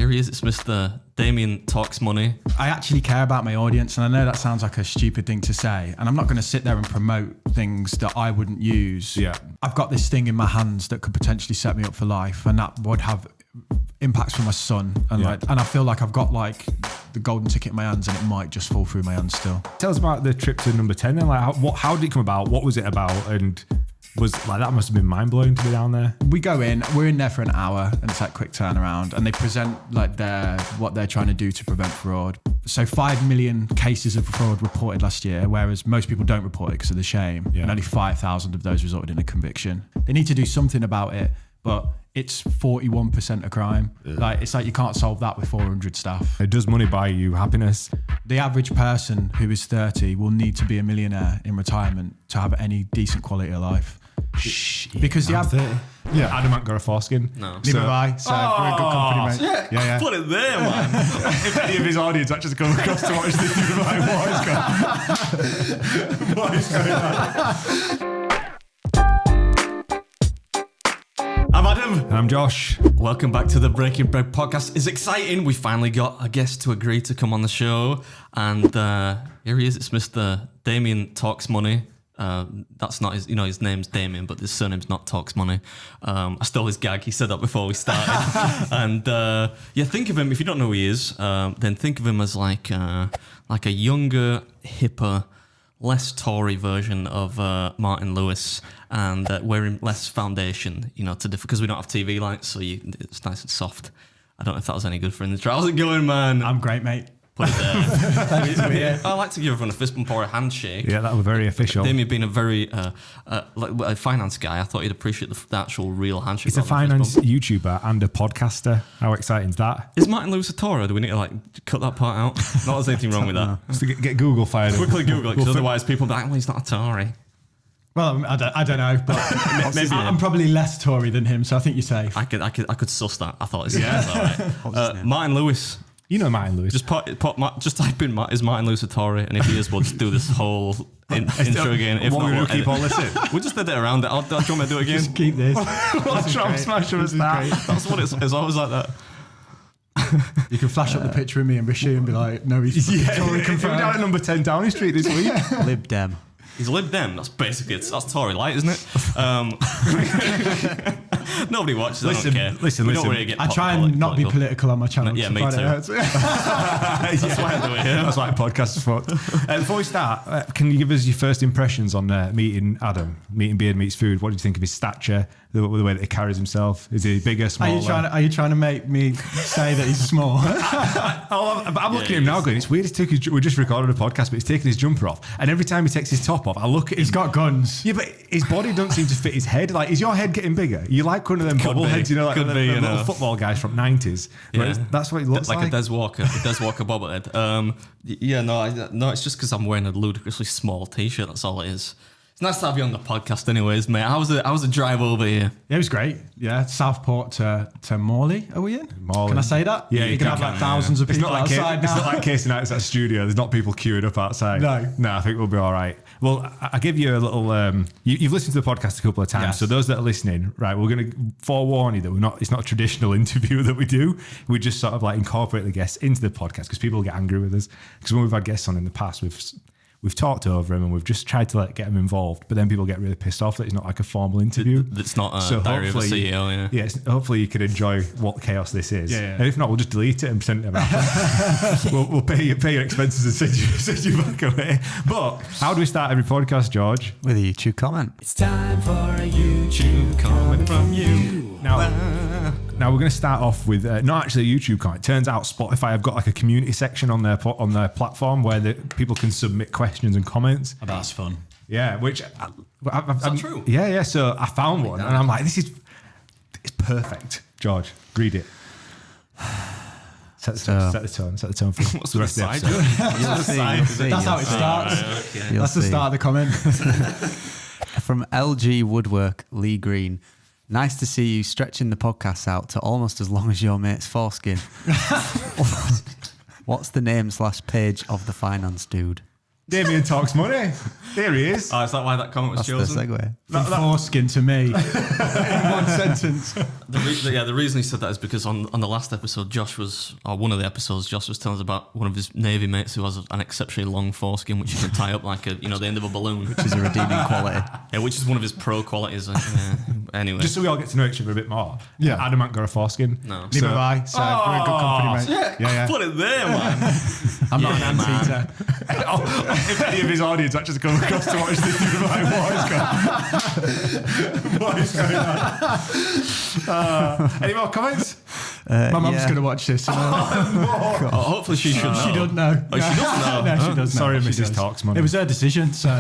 Here he is. It's Mr. Damien Talks Money. I actually care about my audience, and I know that sounds like a stupid thing to say, and I'm not going to sit there and promote things that I wouldn't use. Yeah. I've got this thing in my hands that could potentially set me up for life, and that would have impacts for my son, and and I feel like I've got like the golden ticket in my hands, and it might just fall through my hands still. Tell us about the trip to number 10 then. Like, how did it come about? What was it about? And was like that must have been mind blowing to be down there. We go in, we're in there for an hour, and it's like quick turnaround, and they present like what they're trying to do to prevent fraud. So 5 million cases of fraud reported last year, whereas most people don't report it because of the shame, and only 5,000 of those resulted in a conviction. They need to do something about it, but it's 41% of crime. Like it's like you can't solve that with 400 staff. Does money buy you happiness? The average person who is 30 will need to be a millionaire in retirement to have any decent quality of life. Because I'm 30. Yeah, Adam ain't got a foreskin. No. Neither have I, so we're in good company, mate. Yeah. Put it there, man. If any of his audience actually come across to watch this, you'd be like, what is going on? I'm Adam. And I'm Josh. Welcome back to the Breaking Bread podcast. It's exciting. We finally got a guest to agree to come on the show. And here he is. It's Mr. Damien Talks Money. That's not his, his name's Damien, but his surname's not Talks Money. I stole his gag. He said that before we started. And think of him, if you don't know who he is, then think of him as like a younger, hipper, less Tory version of Martin Lewis, and wearing less foundation, because we don't have TV lights, so it's nice and soft. I don't know if that was any good for in the trial. How's it going, man? I'm great, mate. Put it there. I like to give everyone a fist bump or a handshake. Yeah, that was very official. Damien being a very a finance guy, I thought he'd appreciate the actual real handshake. He's a finance YouTuber and a podcaster. How exciting is that? Is Martin Lewis a Tory, or do we need to cut that part out? Not that there's anything wrong with that. Just to get Google fired. Quickly Google it, because otherwise people will be like, well, he's not a Tory. Well, I don't know, but maybe I'm probably less Tory than him, so I think you're safe. I could suss that. I thought it's all right. Martin Lewis. You know Martin Lewis. Just type in is Martin Lewis a Tory, and if he is, we'll just do this whole intro again. If not, we'll keep on listening. We'll just edit around it. Do you want me to do it again? Just keep this. Let's try and smash him as that. That's what it's always like that. You can flash up the picture of me and Rishi and be like, no, he's Tory confirmed. Down at number 10 Downing Street this week. Lib Dem. He's Lib Dem. That's basically that's Tory light, isn't it? Nobody watches. I don't care. Listen. Really get I try and not be political on my channel. Yeah, me too. That's why I do it here. That's why podcasts are fun. Before we start, can you give us your first impressions on meeting Adam? Meeting Beard Meets Food. What do you think of his stature? The way that he carries himself? Is he bigger, smaller? Are you trying to make me say that he's small? I'm looking at him now going, it's weird. We just recorded a podcast, but he's taking his jumper off. And every time he takes his top off, I look at him. He's got guns. Yeah, but his body doesn't seem to fit his head. Like, is your head getting bigger? You like one of them bubble heads, like the little football guys from 90s. Yeah. That's what he looks like. Like a Des Walker bobblehead. It's just because I'm wearing a ludicrously small t-shirt. That's all it is. It's nice to have you on the podcast anyways, mate. How was the drive over here? Yeah, it was great. Yeah, Southport to Morley, are we in? Morley. Can I say that? Yeah, you can have like thousands of people outside now. It's not like Casey Knight's at a studio. There's not people queuing up outside. No, I think we'll be all right. Well, I give you a little... you've listened to the podcast a couple of times, yes. So those that are listening, right, we're going to forewarn you that it's not a traditional interview that we do. We just sort of like incorporate the guests into the podcast because people get angry with us. Because when we've had guests on in the past, we've talked over him and we've just tried to get him involved, but then people get really pissed off that it's not like a formal interview. It's not a diary of a CEO, hopefully you can enjoy what chaos this is. Yeah. And if not, we'll just delete it and pretend it never happened. we'll pay your expenses and send you back away. But how do we start every podcast, George? With a YouTube comment. It's time for a YouTube comment from you. Now we're going to start off with not actually a YouTube comment. It turns out Spotify have got like a community section on their platform where people can submit questions and comments. Oh, that's fun. Yeah, which Is that true? Yeah. So I found one and I'm like, it's perfect. George, read it. Set the tone for What's the rest of the episode. That's how it starts. Okay. That's the start of the comment. From LG Woodwork, Lee Green. Nice to see you stretching the podcast out to almost as long as your mate's foreskin. What's the name /page of the finance dude? Damien talks money. There he is. Oh, is that why that comment was That's chosen? the segue. From foreskin to me in one sentence. The reason he said that is because on the last episode, one of the episodes, Josh was telling us about one of his Navy mates who has an exceptionally long foreskin, which you can tie up like the end of a balloon. Which is a redeeming quality. Yeah, which is one of his pro qualities. Anyway. Just so we all get to know each other a bit more. Yeah. Adam ain't got a foreskin. No. Neither have I, so we're in good company, mate. Yeah. Put it there, man. I'm not an anteater. If any of his audience actually come across to watch this, you'll be like, what is going on? Any more comments? My mum's going to watch this. Hopefully she should know. She doesn't know. Oh, she doesn't know? No, she doesn't know. Sorry, She Mrs. does. Talks Money. It was her decision, so...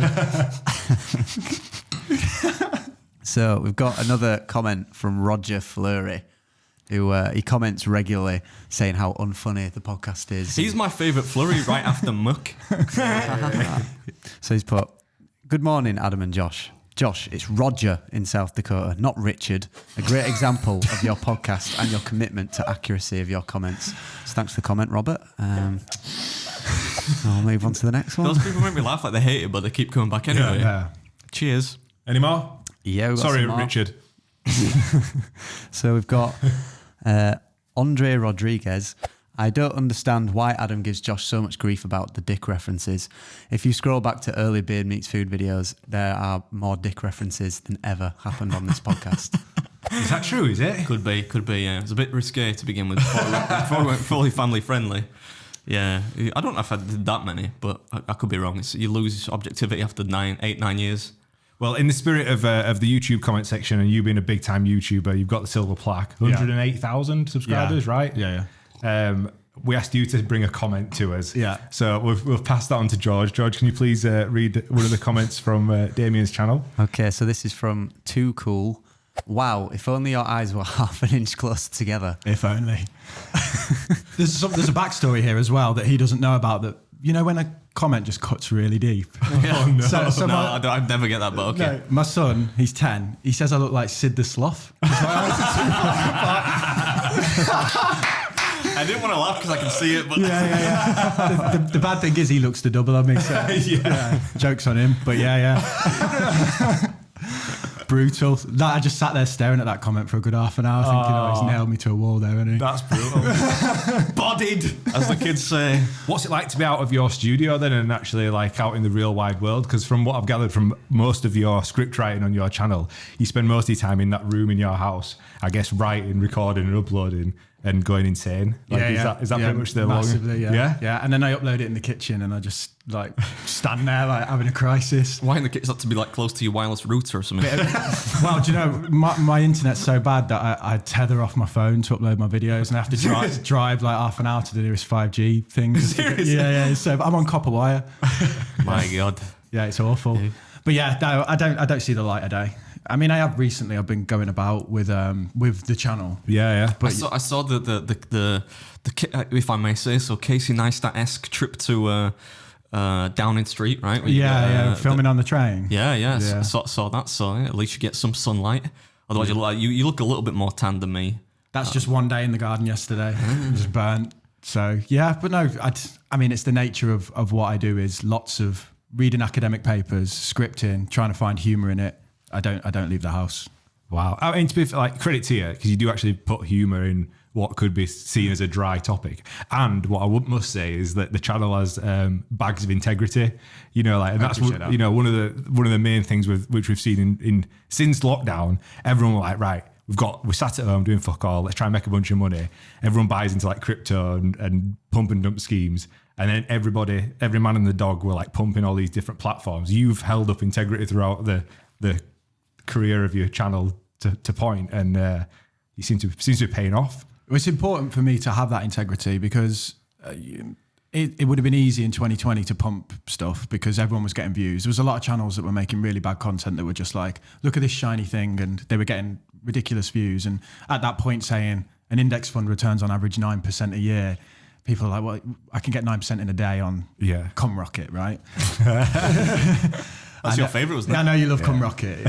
So we've got another comment from Roger Fleury, who he comments regularly saying how unfunny the podcast is. He's my favourite Flurry right after Muck. So he's put, "Good morning, Adam and Josh. Josh, it's Roger in South Dakota, not Richard. A great example of your podcast and your commitment to accuracy of your comments." So thanks for the comment, Robert. I'll move on to the next one. Those people make me laugh like they hate it, but they keep coming back anyway. Yeah. Cheers. Any more? Yeah, we've got Sorry, some more. Richard. So we've got Andre Rodriguez. "I don't understand why Adam gives Josh so much grief about the dick references. If you scroll back to early Beard Meets Food videos, there are more dick references than ever happened on this podcast." Is that true, is it? Could be, yeah. It's a bit risque to begin with before we went fully family friendly. Yeah, I don't know if I did that many, but I could be wrong. You lose objectivity after 9 years. Well, in the spirit of the YouTube comment section and you being a big time YouTuber, you've got the silver plaque. 108,000 subscribers, right? Yeah. We asked you to bring a comment to us. Yeah. So we've passed that on to George. George, can you please read one of the comments from Damien's channel? Okay, so this is from Too Cool. "Wow, if only your eyes were half an inch closer together." If only. There's a backstory here as well that he doesn't know about, that, when a comment just cuts really deep. Oh, no. So I'd never get that, but okay. No, my son, he's 10. He says I look like Sid the Sloth. I didn't want to laugh because I can see it, but Yeah. The bad thing is he looks the double on me. So, yeah. Joke's on him, but yeah. Brutal. I just sat there staring at that comment for a good half an hour thinking, he's nailed me to a wall there, hasn't he? That's brutal. bodied, as the kids say. What's it like to be out of your studio then and actually like out in the real wide world? Because from what I've gathered from most of your script writing on your channel, you spend most of your time in that room in your house, I guess, writing, recording and uploading and going insane. Like, is that pretty much the massively, long? Yeah. And then I upload it in the kitchen and I just like stand there like having a crisis. Why in the kitchen? Is that to be like close to your wireless router or something? Well, do you know, my internet's so bad that I tether off my phone to upload my videos and I have to drive like half an hour to the nearest 5G thing. Seriously? Yeah. So I'm on copper wire. My God. Yeah, it's awful. Yeah. But yeah, no, I don't see the light of day. I mean, I have recently. I've been going about with the channel. Yeah. But I saw the if I may say so, Casey Neistat-esque trip to Downing Street, right? Filming on the train. Yeah. Saw that. So at least you get some sunlight. Otherwise, you look a little bit more tan than me. That's just one day in the garden yesterday. Just burnt. So yeah, but no, I mean, it's the nature of what I do is lots of reading academic papers, scripting, trying to find humour in it. I don't leave the house. Wow. I mean, to be like, credit to you, because you do actually put humour in what could be seen as a dry topic. And what I must say is that the channel has bags of integrity. You know, like, and that's that. You know, one of the main things which we've seen in since lockdown. Everyone was like, right, we're sat at home doing fuck all. Let's try and make a bunch of money. Everyone buys into like crypto and pump and dump schemes. And then every man and the dog were like pumping all these different platforms. You've held up integrity throughout the career of your channel to point, and you seems to be paying off. It's important for me to have that integrity because it would have been easy in 2020 to pump stuff because everyone was getting views. There was a lot of channels that were making really bad content that were just like, look at this shiny thing, and they were getting ridiculous views. And at that point saying an index fund returns on average 9% a year, people are like, well, I can get 9% in a day on ComRocket, right? That's your favourite, wasn't it? I know you love Come Rocket.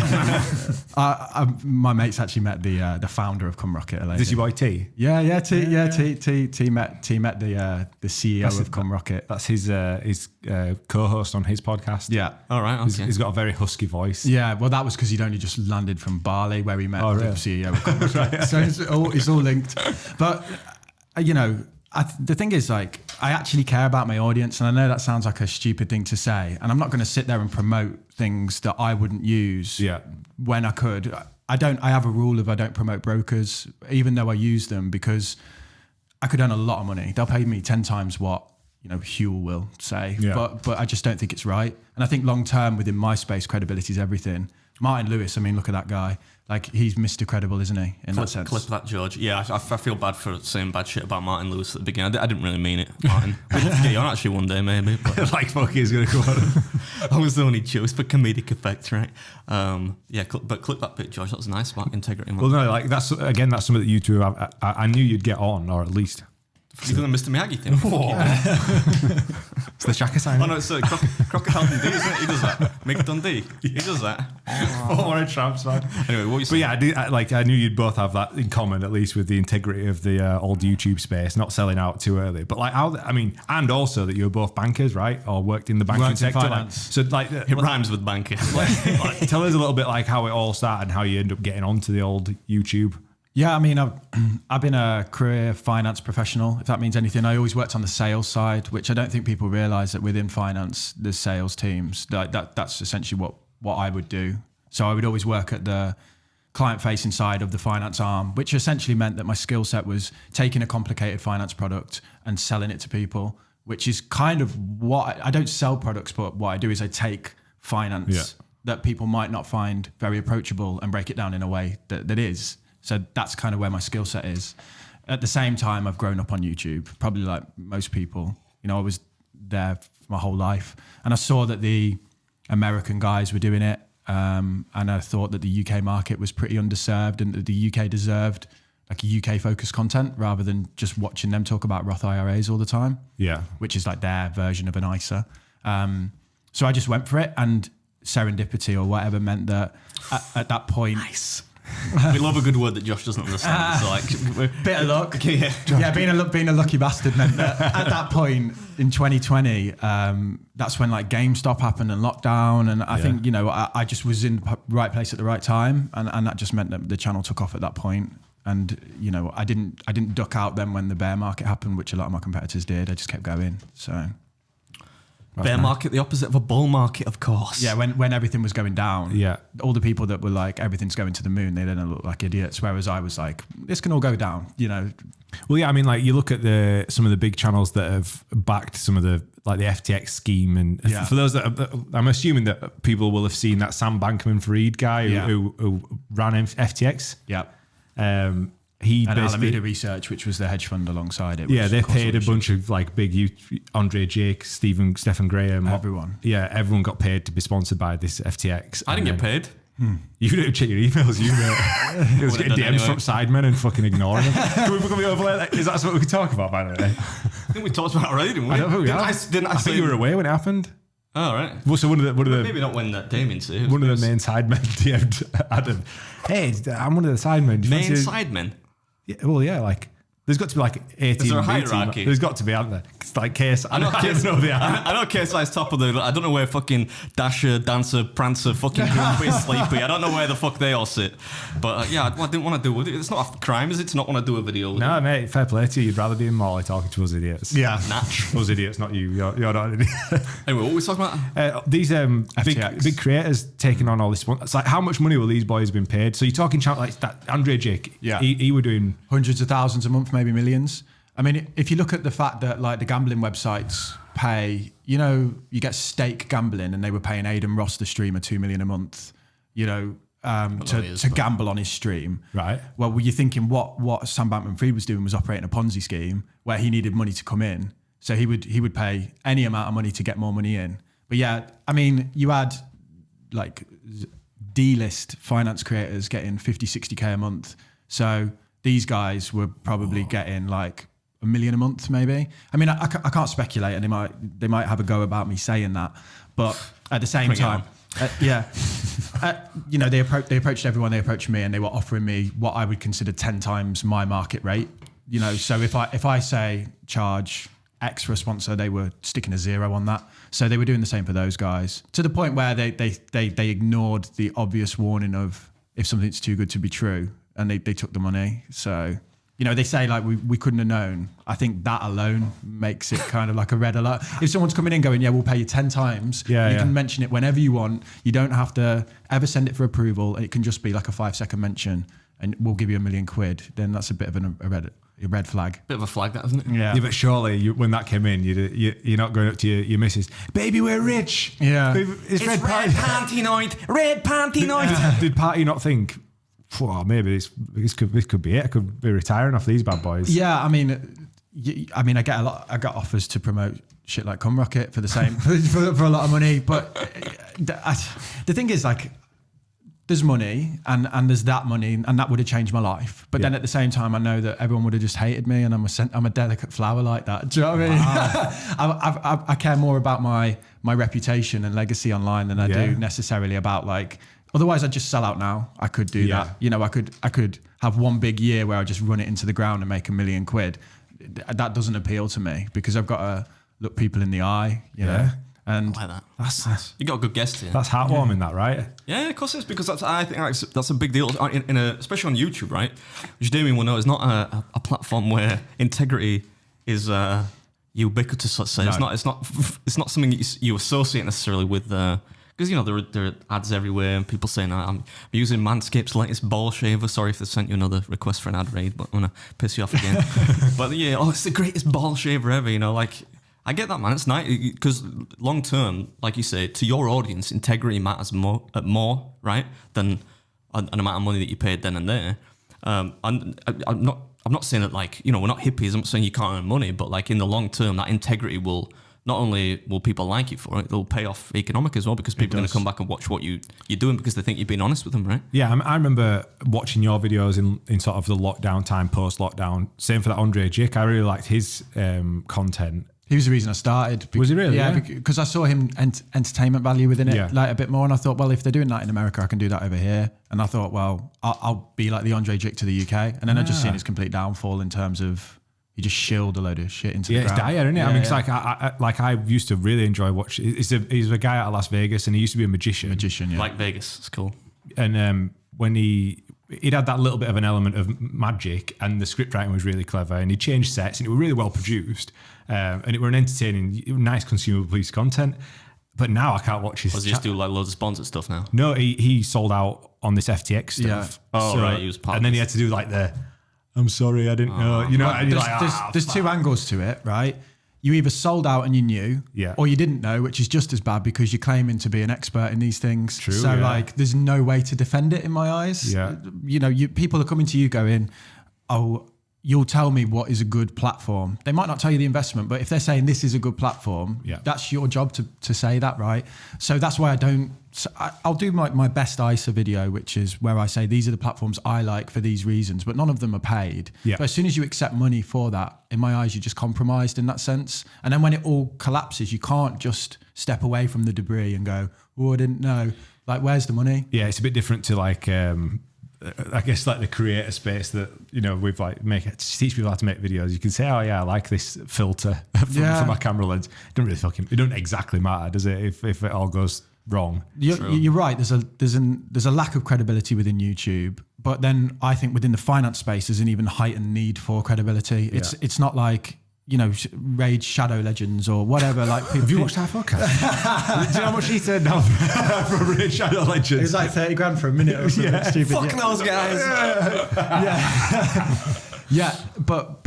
My mates actually met the founder of Come Rocket. Is this your boy T? T met the CEO of Come Rocket. That's his co-host on his podcast. Yeah. All right. Okay. He's got a very husky voice. Yeah, well, that was because he'd only just landed from Bali, where he met the really? CEO of Come Rocket. So it's all linked. But the thing is, like, I actually care about my audience, and I know that sounds like a stupid thing to say, and I'm not going to sit there and promote things that I wouldn't use when I could. I have a rule of I don't promote brokers, even though I use them, because I could earn a lot of money. They'll pay me 10 times what Huel will say, but I just don't think it's right. And I think long term within my space, credibility is everything. Martin Lewis, I mean, look at that guy. Like, he's Mr. Credible, isn't he? In that sense. Clip that, George. Yeah, I feel bad for saying bad shit about Martin Lewis at the beginning. I didn't really mean it, Martin. We'd love to get you on actually one day, maybe. But Like, fuck, he's going to come on. I was the only choice for comedic effect, right? But clip that bit, George. That was nice about integrity. Man. Well, no, like, that's something that you two have. I knew you'd get on, or at least. You're doing the Mr. Miyagi thing. It's the Shaka sign. Oh no, it's Crocodile Dundee, isn't it? He does that. Mick Dundee. He does that. What a tramps, man. Anyway, what were you saying? But I knew you'd both have that in common, at least with the integrity of the old YouTube space, not selling out too early. But like, and also that you were both bankers, right? Or worked in the banking sector. Finance. It rhymes with banker. Tell us a little bit like how it all started and how you end up getting onto the old YouTube. Yeah, I mean, I've been a career finance professional, if that means anything. I always worked on the sales side, which I don't think people realise that within finance, there's sales teams. That's essentially what I would do. So I would always work at the client-facing side of the finance arm, which essentially meant that my skill set was taking a complicated finance product and selling it to people, which is kind of what I don't sell products, but what I do is I take finance that people might not find very approachable and break it down in a way that is. So that's kind of where my skill set is. At the same time, I've grown up on YouTube, probably like most people. I was there for my whole life. And I saw that the American guys were doing it. And I thought that the UK market was pretty underserved and that the UK deserved like UK focused content rather than just watching them talk about Roth IRAs all the time. Yeah. Which is like their version of an ISA. So I just went for it, and serendipity or whatever meant that at that point... Nice. We love a good word that Josh doesn't understand. So like, bit of luck. Yeah, being a lucky bastard meant that at that point in 2020, that's when like GameStop happened and lockdown, and I think I just was in the right place at the right time, and that just meant that the channel took off at that point. And I didn't duck out then when the bear market happened, which a lot of my competitors did. I just kept going. So. Bear market, the opposite of a bull market, of course. Yeah, when everything was going down, all the people that were like, everything's going to the moon, they then look like idiots. Whereas I was like, this can all go down, Well, yeah, I mean, like you look at some of the big channels that have backed some of the like the FTX scheme, and for those that I'm assuming that people will have seen that Sam Bankman-Fried guy who ran FTX. Yeah. He and Alameda Research, which was the hedge fund alongside it. Yeah, they paid a bunch of like big Andre Jake, Stephen Graham, everyone. Yeah, everyone got paid to be sponsored by this FTX. I didn't get paid. You didn't check your emails, It was getting DMs from sidemen and fucking ignoring them. Can we overlay that? Is that something we can talk about, by the way? I think we talked about it already, didn't we? I don't think we have. I think you were away when it happened. Oh, right. Well, so one of the maybe not when that Damien said. One of the main sidemen DM'd Adam. Hey, I'm one of the sidemen. Main sidemen? Yeah, well, yeah, like there's got to be like 18. Is there a hierarchy? There's got to be, aren't there? It's like KSI. I know KSI's top of the. I don't know where fucking Dasher, Dancer, Prancer, fucking Grumpy, Sleepy. I don't know where the fuck they all sit. But I didn't want to do it. It's not a crime, is it? To not want to do a video with No, mate, fair play to you. You'd rather be in Morley talking to us idiots. Yeah. Natch. Us idiots, not you. You're not an idiot. Anyway, what were we talking about? These big creators taking on all this. It's like, how much money will these boys have been paid? So you're talking like that Andre Jake. Yeah. He were doing hundreds of thousands a month, maybe millions. I mean, if you look at the fact that like the gambling websites pay, you get stake gambling, and they were paying Aidan Ross, the streamer, $2 million a month, to gamble on his stream. Right. Well, were you thinking what Sam Bankman-Fried was doing was operating a Ponzi scheme where he needed money to come in, so he would pay any amount of money to get more money in. But yeah, I mean, you had like D-list finance creators getting 50, 60K a month. So these guys were probably getting like $1 million a month, maybe. I mean, I can't speculate, and they might have a go about me saying that, but at the same time, They approached everyone. They approached me, and they were offering me what I would consider 10 times my market rate. So if I say charge X for a sponsor, they were sticking a 0 on that. So they were doing the same for those guys, to the point where they ignored the obvious warning of if something's too good to be true, and they took the money. So. They say like we couldn't have known. I think that alone makes it kind of like a red alert. If someone's coming in going, yeah, we'll pay you 10 times. You can mention it whenever you want. You don't have to ever send it for approval. It can just be like a 5-second mention, and we'll give you £1 million. Then that's a bit of a red flag. Bit of a flag, that, isn't it? Yeah. But surely when that came in, you're not going up to your missus, baby, we're rich. Yeah. It's red panty night. Red panty night. Did Party not think, well, maybe this could be it. I could be retiring off these bad boys. Yeah, I got offers to promote shit like Cum Rocket for the same for a lot of money. But the thing is, like, there's money and there's that money, and that would have changed my life. But then at the same time, I know that everyone would have just hated me, and I'm a delicate flower like that. Do you know what I mean? Wow. I care more about my reputation and legacy online than I do necessarily about like. Otherwise, I'd just sell out now. I could do that. I could have one big year where I just run it into the ground and make £1 million. That doesn't appeal to me because I've got to look people in the eye, you know. And I like that. That's you got a good guest here. That's heartwarming, that, right? Yeah, of course it is, because I think that's a big deal, especially on YouTube, right? Which Damien will know is not a platform where integrity is ubiquitous. Let's say it's not something you associate necessarily with. Because, there are ads everywhere and people saying, I'm using Manscaped's latest ball shaver. Sorry if they sent you another request for an ad raid, but I'm going to piss you off again. But it's the greatest ball shaver ever, I get that, man. It's nice because long term, like you say, to your audience, integrity matters more, right, than an amount of money that you paid then and there. I'm not saying that, like, we're not hippies. I'm not saying you can't earn money, but like in the long term, that integrity will... Not only will people like you for it, it'll pay off economic as well, because people are going to come back and watch what you're doing because they think you're being honest with them, right? Yeah, I remember watching your videos in sort of the lockdown time, post-lockdown. Same for that Andre Jick. I really liked his content. He was the reason I started. Was he really? Yeah, because I saw him entertainment value within it like a bit more, and I thought, well, if they're doing that in America, I can do that over here. And I thought, well, I'll be like the Andre Jick to the UK. And then I just seen his complete downfall in terms of... He just shilled a load of shit into the ground. It's dire, isn't it? It's like I used to really enjoy watching. He's a guy out of Las Vegas, and he used to be a magician. Yeah. Like Vegas, it's cool. And when he'd had that little bit of an element of magic, and the script writing was really clever, and he changed sets, and it was really well produced, and it were an entertaining, nice consumable piece of content. But now I can't watch his. Does he just do like loads of sponsored stuff now? No, he sold out on this FTX stuff. Yeah. Oh, right, he was part. And then he had to do like I'm sorry, I didn't know. There's two angles to it, right? You either sold out and you knew, or you didn't know, which is just as bad because you're claiming to be an expert in these things. True, so like, there's no way to defend it in my eyes. Yeah. People are coming to you going, oh, you'll tell me what is a good platform. They might not tell you the investment, but if they're saying this is a good platform, that's your job to say that, right? So that's why I'll do my best ISA video, which is where I say these are the platforms I like for these reasons, but none of them are paid. Yeah. But as soon as you accept money for that, in my eyes, you're just compromised in that sense. And then when it all collapses, you can't just step away from the debris and go, oh, I didn't know. Like, where's the money? Yeah, it's a bit different to like... I guess like the creator space that, we've like teach people how to make videos. You can say, oh yeah, I like this filter for my camera lens. It doesn't exactly matter, does it? If it all goes wrong. You're right. There's a lack of credibility within YouTube, but then I think within the finance space there's an even heightened need for credibility. It's not like, Rage Shadow Legends or whatever. Like, have you watched our podcast? Do you know how much he turned down for Rage Shadow Legends? It was like 30 grand for a minute or something stupid. Fuck those guys. But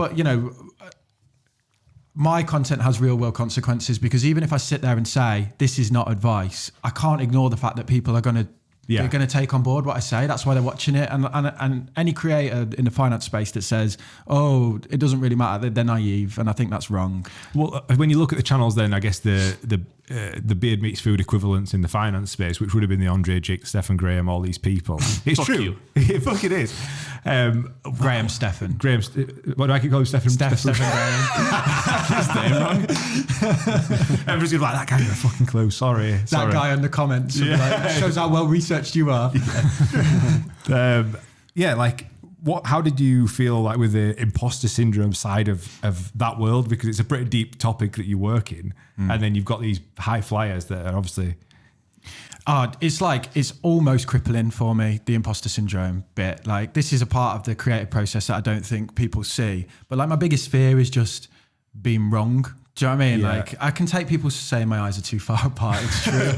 my content has real world consequences, because even if I sit there and say this is not advice, I can't ignore the fact that people are going to they're going to take on board what I say. That's why they're watching it. And any creator in the finance space that says, oh, it doesn't really matter, they're naive. And I think that's wrong. Well, when you look at the channels, then I guess the the beard meets food equivalents in the finance space, which would have been the Andre Jig, Stephen Graham, all these people. It's Fuck true. you. It fucking is. Graham Stephan. Graham, what do I keep calling Stephen? Stephan Graham. His name wrong. Everyone's gonna be like, that guy's a fucking clue. Sorry. That guy in the comments shows how well researched you are. Like, how did you feel like with the imposter syndrome side of that world? Because it's a pretty deep topic that you work in, and then you've got these high flyers that are obviously. It's almost crippling for me, the imposter syndrome bit. Like, this is a part of the creative process that I don't think people see. But like, my biggest fear is just being wrong. Do you know what I mean? Yeah. Like, I can take people saying my eyes are too far apart. It's true.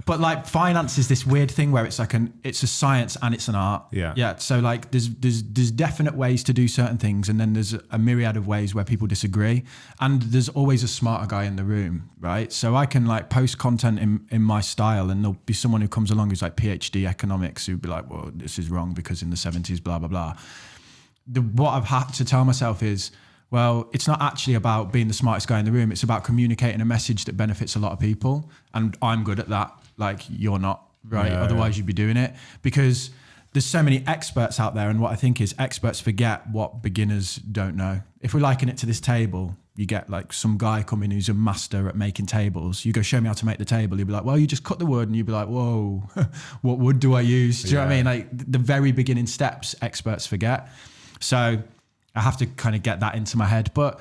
but like, finance is this weird thing where it's like it's a science and it's an art. Yeah. Yeah. So like, there's definite ways to do certain things, and then there's a myriad of ways where people disagree. And there's always a smarter guy in the room, right? So I can like post content in my style, and there'll be someone who comes along who's like PhD economics who'd be like, well, this is wrong because in the 70s, blah, blah, blah. What I've had to tell myself is, well, it's not actually about being the smartest guy in the room. It's about communicating a message that benefits a lot of people. And I'm good at that. Like, you're not, right? Yeah, Otherwise, you'd be doing it. Because there's so many experts out there. And what I think is experts forget what beginners don't know. If we liken it to this table, you get like some guy coming who's a master at making tables. You go, show me how to make the table. You'll be like, well, you just cut the wood. And you'll be like, whoa, what wood do I use? Do you know what I mean? Like, the very beginning steps, experts forget. So I have to kind of get that into my head. But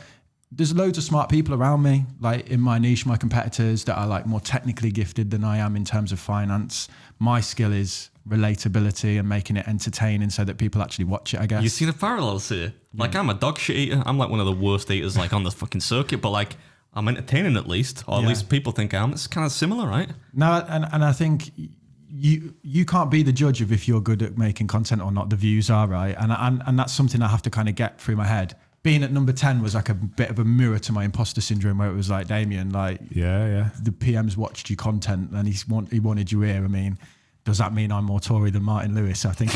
there's loads of smart people around me, like in my niche, my competitors that are like more technically gifted than I am in terms of finance. My skill is relatability and making it entertaining so that people actually watch it, I guess. You see the parallels here? Like, I'm a dog shit eater. I'm like one of the worst eaters like on the fucking circuit, but like, I'm entertaining at least, or at least people think I am. It's kind of similar, right? No, and I think you can't be the judge of if you're good at making content or not. The views are, right? And that's something I have to kind of get through my head. Being at number 10 was like a bit of a mirror to my imposter syndrome, where it was like, Damien, like, the PM's watched your content and he wanted you here. I mean, does that mean I'm more Tory than Martin Lewis? I think.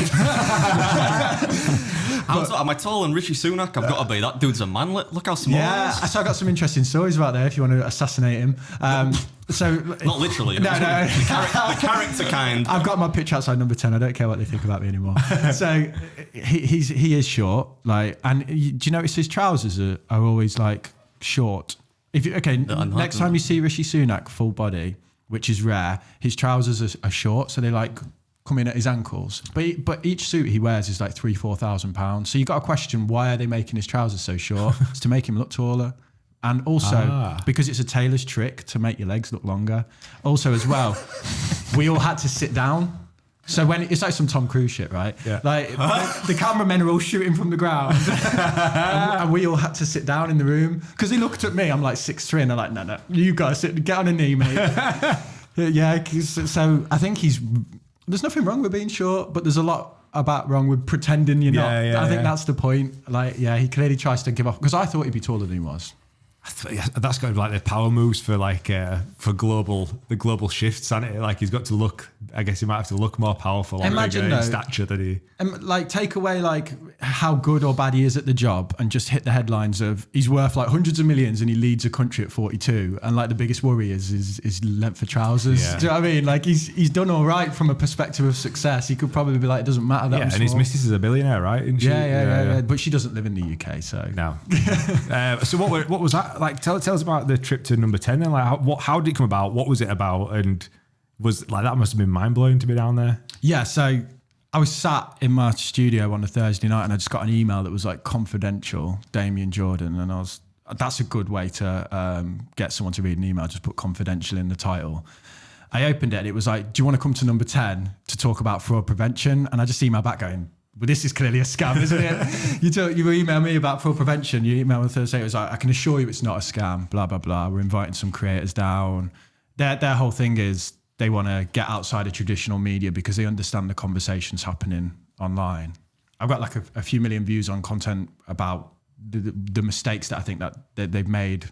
Am I taller than Rishi Sunak? I've got to be. That dude's a man. Look how small he is. So I got some interesting stories about there if you want to assassinate him. Not literally. No. The character kind. I've got my pitch outside number 10. I don't care what they think about me anymore. So he is short. Like, and do you notice his trousers are always like short? Next time you see Rishi Sunak full body, which is rare, his trousers are short, so they like come in at his ankles. But each suit he wears is like £3,000-4,000. So you got to question, why are they making his trousers so short? It's to make him look taller. And also, because it's a tailor's trick to make your legs look longer. Also, as well, we all had to sit down. So when it's like some Tom Cruise shit, right? Yeah. Like the cameramen are all shooting from the ground, and we all had to sit down in the room because he looked at me. I'm like 6'3", and they're like, no, you guys get on a knee, mate. Yeah. So I think there's nothing wrong with being short, but there's a lot wrong with pretending you're not. I think that's the point. Like, he clearly tries to give off, because I thought he'd be taller than he was. That's got to be like the power moves for like for the global shifts, hasn't it? Like, he's got to look. I guess he might have to look more powerful. Imagine in stature than he. And like, take away like how good or bad he is at the job, and just hit the headlines of he's worth like hundreds of millions and he leads a country at 42, and like the biggest worry is his length of trousers. Yeah. Do you know what I mean? Like, he's done all right from a perspective of success. He could probably be like, it doesn't matter that. Yeah, and his missus is a billionaire, right? Isn't she? Yeah. But she doesn't live in the UK, so no. So what was that like? Tell us about the trip to number 10 then. Like, how did it come about? What was it about? And was like, that must have been mind blowing to be down there. Yeah, so I was sat in my studio on a Thursday night, and I just got an email that was like, confidential, Damien Jordan, and that's a good way to get someone to read an email. Just put confidential in the title. I opened it and it was like, do you want to come to number 10 to talk about fraud prevention? And I just emailed back going, well, this is clearly a scam, isn't it? You email me about fraud prevention. You email on Thursday. It was like, I can assure you it's not a scam, blah, blah, blah. We're inviting some creators down. Their whole thing is they want to get outside of traditional media because they understand the conversations happening online. I've got like a few million views on content about the mistakes that I think that they've made,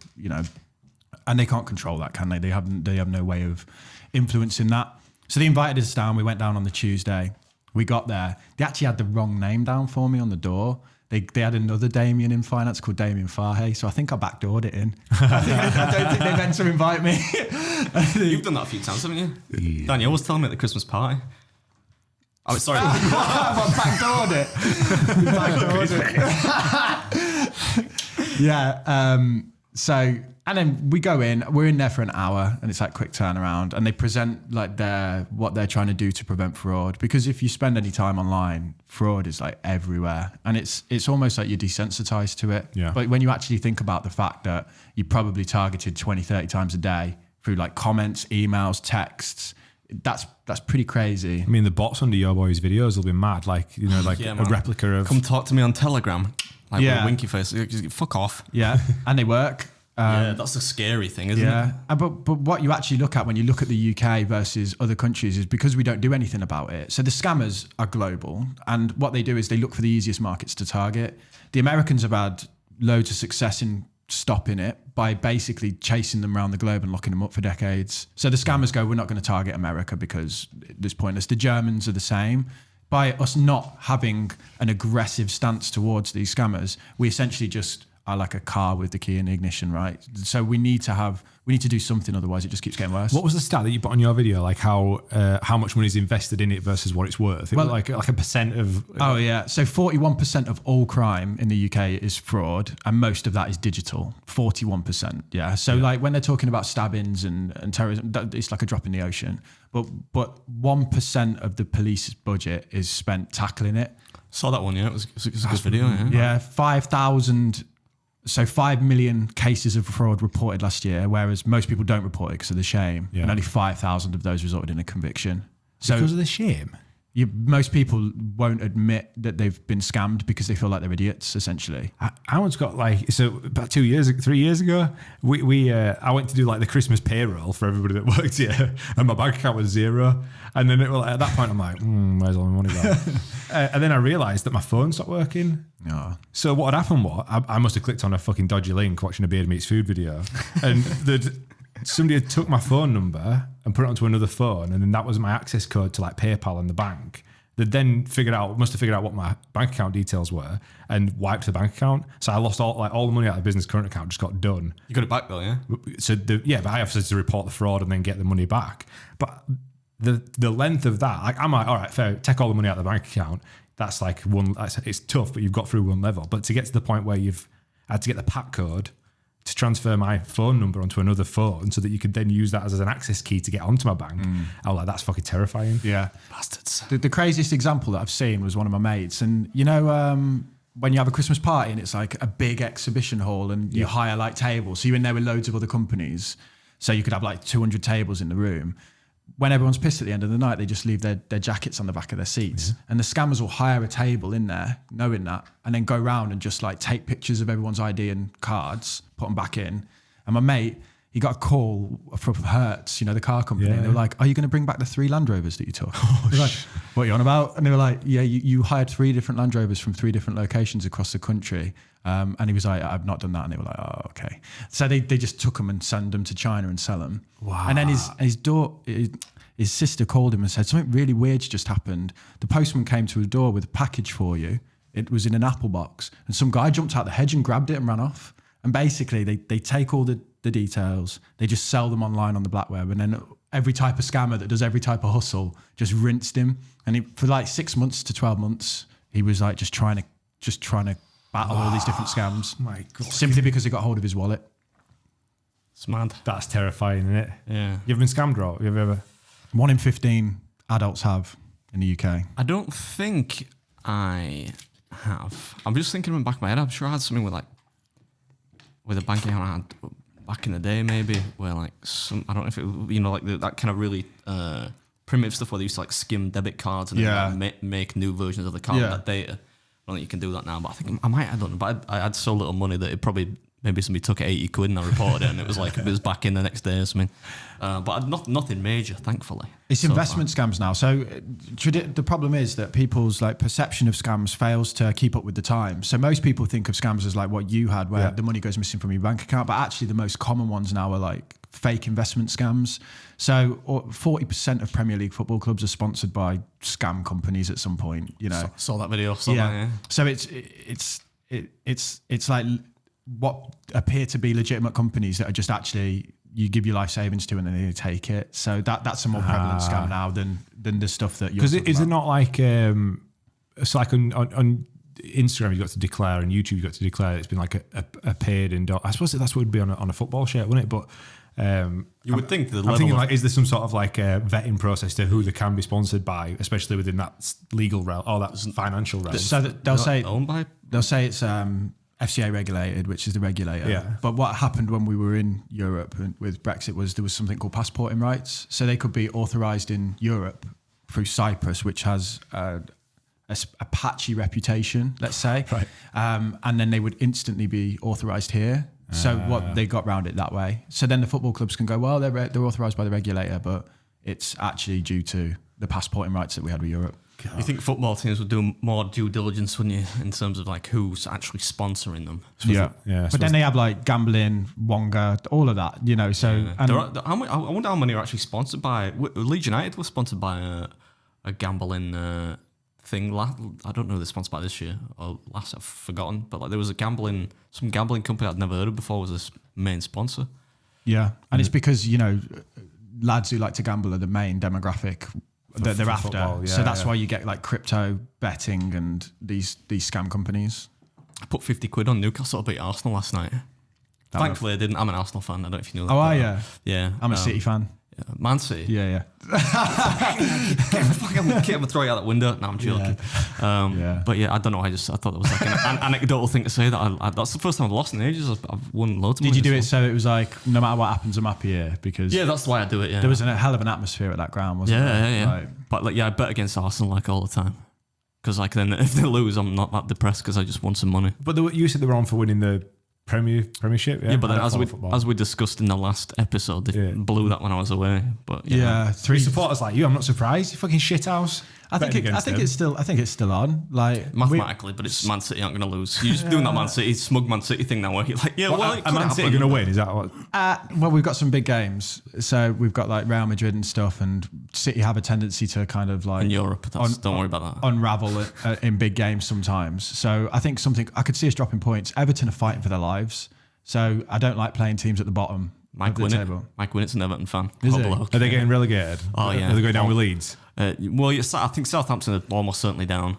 and they can't control that, can they? They have no way of influencing that. So they invited us down. We went down on the Tuesday. We got there. They actually had the wrong name down for me on the door. they had another Damien in finance called Damien Farhay. So I think I backdoored it in. I don't think they meant to invite me. You've done that a few times, haven't you? Yeah. Daniel was telling me at the Christmas party. Oh, sorry. I backdoored it. Yeah. So, and then we go in, we're in there for an hour and it's like quick turnaround and they present like what they're trying to do to prevent fraud. Because if you spend any time online, fraud is like everywhere and it's almost like you're desensitized to it. Yeah. But when you actually think about the fact that you probably targeted 20, 30 times a day through like comments, emails, texts, that's pretty crazy. I mean, the bots under your boys' videos will be mad. Like, you know, like a replica of... Come talk to me on Telegram. Like with a winky face. Fuck off. Yeah. And they work. Yeah, that's the scary thing, isn't it? Yeah. But what you actually look at when you look at the UK versus other countries is because we don't do anything about it. So the scammers are global. And what they do is they look for the easiest markets to target. The Americans have had loads of success in stopping it by basically chasing them around the globe and locking them up for decades. So the scammers go, we're not going to target America because it's pointless. The Germans are the same. By us not having an aggressive stance towards these scammers, we essentially just are like a car with the key in the ignition, right? So we need to do something, otherwise it just keeps getting worse. What was the stat that you put on your video? Like how much money is invested in it versus what it's worth? It was like a percent of... Oh yeah, so 41% of all crime in the UK is fraud, and most of that is digital. 41%, yeah. So like when they're talking about stabbings and terrorism, it's like a drop in the ocean. But 1% of the police budget is spent tackling it. Saw that one, yeah. It was a good video, yeah. Yeah, 5 million cases of fraud reported last year, whereas most people don't report it because of the shame. Yeah. And only 5,000 of those resulted in a conviction. So because of the shame? Most people won't admit that they've been scammed because they feel like they're idiots, essentially. I once got about 3 years ago, I went to do like the Christmas payroll for everybody that worked here, and my bank account was zero. And then at that point, I'm like, where's all my money gone? And then I realised that my phone stopped working. Oh. So what had happened was, I must have clicked on a fucking dodgy link watching a Beard Meets Food video, and somebody had took my phone number and put it onto another phone, and then that was my access code to like PayPal and the bank. They then must have figured out what my bank account details were and wiped the bank account. So I lost all the money out of the business current account, just got done. You got it back though, yeah? So but I have to report the fraud and then get the money back. But the length of that, like I'm like, all right, fair, take all the money out of the bank account. That's like it's tough, but you've got through one level. But to get to the point where you've had to get the PAC code to transfer my phone number onto another phone so that you could then use that as an access key to get onto my bank. I was like, that's fucking terrifying. Yeah. Bastards. The craziest example that I've seen was one of my mates. And you know, when you have a Christmas party and it's like a big exhibition hall and you hire like tables, so you're in there with loads of other companies. So you could have like 200 tables in the room. When everyone's pissed at the end of the night, they just leave their jackets on the back of their seats. And the scammers will hire a table in there, knowing that, and then go around and just like take pictures of everyone's ID and cards, put them back in. And my mate, he got a call from Hertz, you know, the car company. And they were like, are you going to bring back the 3 Land Rovers that you took? They're like, what are you on about? And they were like, yeah, you hired 3 different Land Rovers from 3 different locations across the country. And he was like, I've not done that. And they were like, oh, okay. So they just took them and sent them to China and sell them. Wow. And then his sister called him and said, something really weird's just happened. The postman came to his door with a package for you. It was in an apple box. And some guy jumped out the hedge and grabbed it and ran off. And basically they take all the details, they just sell them online on the black web. And then every type of scammer that does every type of hustle just rinsed him. And for like 6 months to 12 months, he was like just trying to battle all these different scams. My God. Simply because he got hold of his wallet. It's mad. That's terrifying, isn't it? Yeah. You've been scammed, Rob? Have you ever? 1 in 15 adults have in the UK. I don't think I have. I'm just thinking in the back of my head, I'm sure I had something with a bank account I had back in the day, maybe, where like I don't know if it, you know, like that kind of really primitive stuff where they used to like skim debit cards and then like, make new versions of the card with that data. I don't think you can do that now, but I think I might. I don't know, but I had so little money that it probably maybe somebody took 80 quid and I reported it, and it was like it was back in the next day or something. But nothing major, thankfully. It's investment scams now. So the problem is that people's like perception of scams fails to keep up with the times. So most people think of scams as like what you had, where the money goes missing from your bank account. But actually, the most common ones now are like fake investment scams. So 40% of Premier League football clubs are sponsored by scam companies at some point. You know, saw that video. So it's it's like what appear to be legitimate companies that are just actually you give your life savings to and then they take it. So that's a more prevalent scam now than the stuff that you're because is it not like it's like on Instagram you've got to declare and YouTube you've got to declare it's been like a paid I suppose that's what would be on a football shirt, wouldn't it? But you would think I'm thinking like, is there some sort of like a vetting process to who they can be sponsored by, especially within that legal realm or that financial realm? So they'll say owned by? They'll say it's FCA regulated, which is the regulator. Yeah. But what happened when we were in Europe with Brexit was there was something called passporting rights. So they could be authorised in Europe through Cyprus, which has a patchy reputation, let's say. Right. And then they would instantly be authorised here. So what they got around it that way. So then the football clubs can go, well, they're authorised by the regulator, but it's actually due to the passporting rights that we had with Europe. You think football teams would do more due diligence, wouldn't you, in terms of like who's actually sponsoring them? Yeah. But then they have like gambling, Wonga, all of that, you know. So Yeah. and I wonder how many are actually sponsored by. Leeds United was sponsored by a gambling thing. I don't know who they're sponsored by this year or last. I've forgotten. But like there was some gambling company I'd never heard of before was this main sponsor. yeah, and it's because you know lads who like to gamble are the main demographic that they're after. Football, so that's why you get like crypto betting and these scam companies. I put 50 quid on Newcastle to beat Arsenal last night. Thankfully, I didn't. I'm an Arsenal fan. I don't know if you knew that. Oh, are you? Yeah. I'm a City fan. Yeah, Man City. Yeah. I'm gonna throw it out that window. No, I'm joking. But yeah, I don't know. I thought that was like an anecdotal thing to say. That's the first time I've lost in ages. I've won loads of money. Did you do it so it was like no matter what happens, I'm happy here? Because Yeah, that's why I do it. Yeah, there was a hell of an atmosphere at that ground, wasn't there? Yeah. Like, But like, yeah, I bet against Arsenal like all the time. Because like then if they lose, I'm not that depressed because I just won some money. But you said they were on for winning the Premiership. Yeah, but then as we discussed in the last episode, they blew that when I was away. But yeah, three supporters like you, I'm not surprised. You fucking shithouse. I think it's still on. Like mathematically, but it's Man City aren't going to lose. You're just doing that Man City, smug Man City thing now where you're like, yeah, Are Man City going to win? Is that what? Well, we've got some big games. So we've got like Real Madrid and stuff, and City have a tendency to kind of like in Europe. Don't worry about that. Unravel in big games sometimes. So I think I could see us dropping points. Everton are fighting for their lives. So I don't like playing teams at the bottom of the table. Mike Winnett's an Everton fan. Are they getting relegated? Oh yeah. Are they going down with Leeds? Well, I think Southampton are almost certainly down.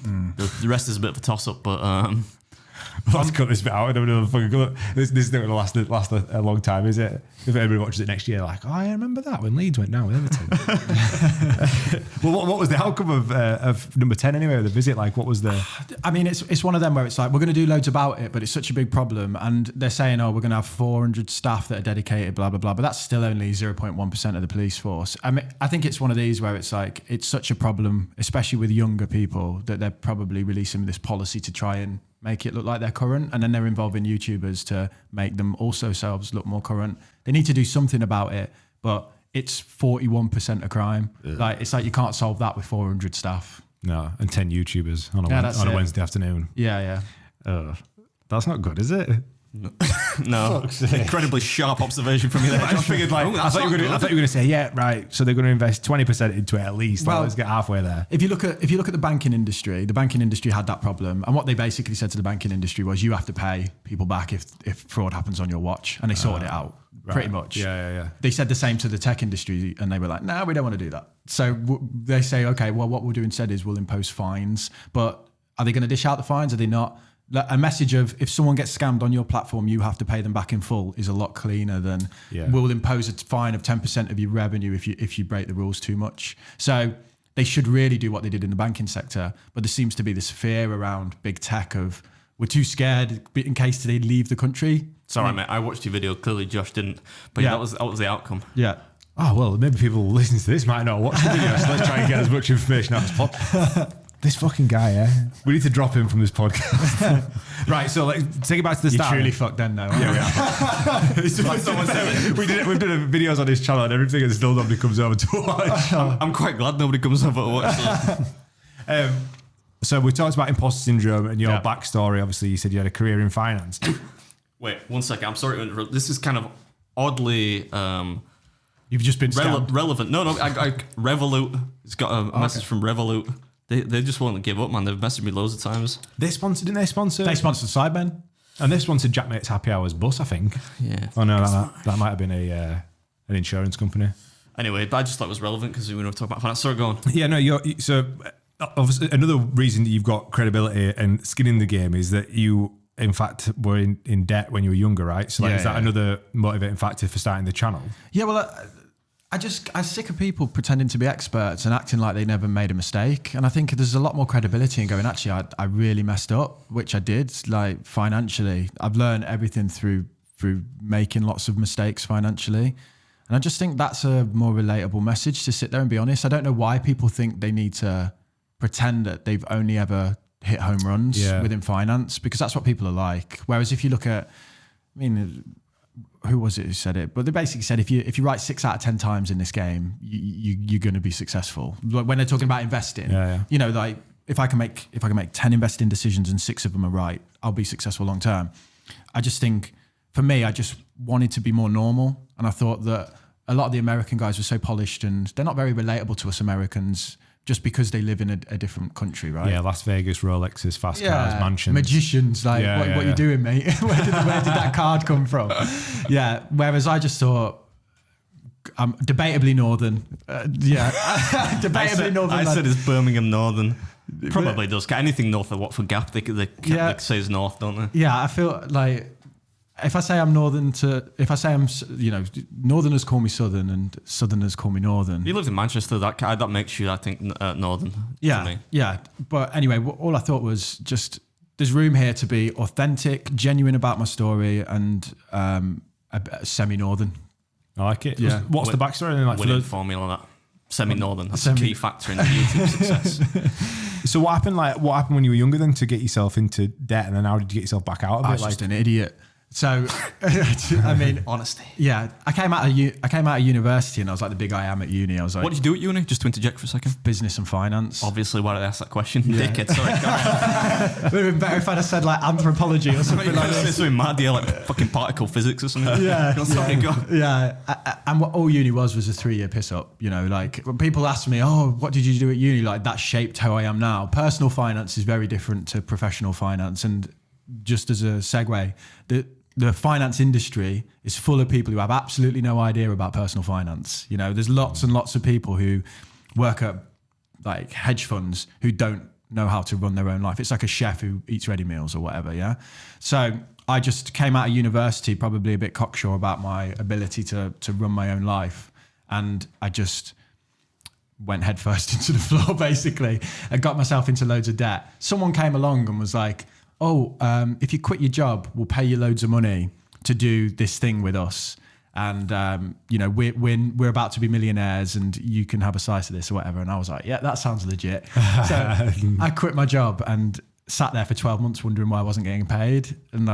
The rest is a bit of a toss-up, but Let's cut this bit out. I don't know. This is not going to last a long time, is it? If everybody watches it next year, like, oh, I remember that when Leeds went down with Everton. Well, what was the outcome of number 10 anyway? The visit, like, what was the? I mean, it's one of them where it's like we're going to do loads about it, but it's such a big problem, and they're saying, oh, we're going to have 400 staff that are dedicated, blah blah blah. But that's still only 0.1% of the police force. I mean, I think it's one of these where it's like it's such a problem, especially with younger people, that they're probably releasing this policy to try and make it look like they're current, and then they're involving YouTubers to make them also selves look more current. They need to do something about it, but it's 41% of crime. Yeah. Like it's like you can't solve that with 400 staff. No, and 10 YouTubers on a Wednesday afternoon. Yeah. That's not good, is it? No, incredibly sharp observation from you there. I just figured, like, I thought you were going to say, yeah, right. So they're going to invest 20% into it at least. Well, let's get halfway there. If you look at the banking industry had that problem, and what they basically said to the banking industry was, you have to pay people back if fraud happens on your watch, and they sorted it out pretty much. Yeah. They said the same to the tech industry, and they were like, no, we don't want to do that. So they say, okay, well, what we'll do instead is we'll impose fines, but are they going to dish out the fines? Are they not? A message of if someone gets scammed on your platform, you have to pay them back in full is a lot cleaner than we'll impose a fine of 10% of your revenue if you break the rules too much. So they should really do what they did in the banking sector, but there seems to be this fear around big tech of we're too scared in case they leave the country. Sorry, mate. I watched your video. Clearly, Josh didn't, but that was the outcome. Yeah. Oh well, maybe people listening to this might not watch the video, so let's try and get as much information out as possible. This fucking guy, we need to drop him from this podcast. Right, so take it back to the start. You truly fucked then, though. Yeah, we have. We've done videos on his channel and everything, and still nobody comes over to watch. I'm quite glad nobody comes over to watch. So we talked about imposter syndrome and your backstory. Obviously, you said you had a career in finance. Wait, 1 second. I'm sorry to interrupt. This is kind of oddly... You've just been scammed. relevant. No, I Revolut. It's got a message from Revolut. They just won't give up, man. They've messaged me loads of times. They sponsored, didn't they sponsor? They sponsored Sidemen. And they sponsored Jack Mate's Happy Hours bus, I think. Yeah. Oh no, that might have been an insurance company. Anyway, but I just thought it was relevant because we were talking about finance. Sorry, go on. Yeah, no, so obviously another reason that you've got credibility and skin in the game is that you, in fact, were in debt when you were younger, right? So is that another motivating factor for starting the channel? Yeah, well, I'm sick of people pretending to be experts and acting like they never made a mistake. And I think there's a lot more credibility in going, actually, I really messed up, which I did, like financially. I've learned everything through making lots of mistakes financially. And I just think that's a more relatable message to sit there and be honest. I don't know why people think they need to pretend that they've only ever hit home runs within finance, because that's what people are like. Whereas if you look at, I mean, who was it who said it? But they basically said if you write 6 out of 10 times in this game, you're going to be successful. Like when they're talking about investing, you know, like if I can make 10 investing decisions and 6 of them are right, I'll be successful long term. I just think for me, I just wanted to be more normal, and I thought that a lot of the American guys were so polished and they're not very relatable to us Americans. Just because they live in a different country, right? Yeah, Las Vegas, Rolexes, fast cars, mansions. Magicians, like, what you doing, mate? where did that card come from? Yeah, whereas I just thought, I'm debatably northern. Debatably northern. I said it's Birmingham Northern. Probably does. Anything north of Watford Gap, they say is north, don't they? Yeah, I feel like if I say I'm northern northerners call me southern and southerners call me northern. You lived in Manchester, that makes you, I think, northern. Yeah, to me. yeah. But anyway, all I thought was just there's room here to be authentic, genuine about my story, and semi-northern. I like it. Yeah. What's the backstory? And Winning formula, that semi-northern. That's a key factor in YouTube success. So what happened when you were younger then to get yourself into debt, and then how did you get yourself back out of it? I was just an idiot. So, I mean, honesty. Yeah, I came out of university and I was like the big I am at uni. I was like, what did you do at uni? Just to interject for a second. Business and finance. Obviously, why did I ask that question? Yeah. Dickhead, sorry. It would have been better if I'd have said like anthropology or something like this. Something mad, like fucking particle physics or something. Yeah. And what all uni was a 3-year piss up. You know, like when people ask me, oh, what did you do at uni? Like that shaped how I am now. Personal finance is very different to professional finance. And just as a segue, the finance industry is full of people who have absolutely no idea about personal finance. You know, there's lots and lots of people who work at like hedge funds who don't know how to run their own life. It's like a chef who eats ready meals or whatever, yeah? So I just came out of university probably a bit cocksure about my ability to run my own life. And I just went headfirst into the floor, basically, and got myself into loads of debt. Someone came along and was like, if you quit your job, we'll pay you loads of money to do this thing with us. And, we're about to be millionaires and you can have a slice of this or whatever. And I was like, yeah, that sounds legit. So I quit my job and sat there for 12 months wondering why I wasn't getting paid. And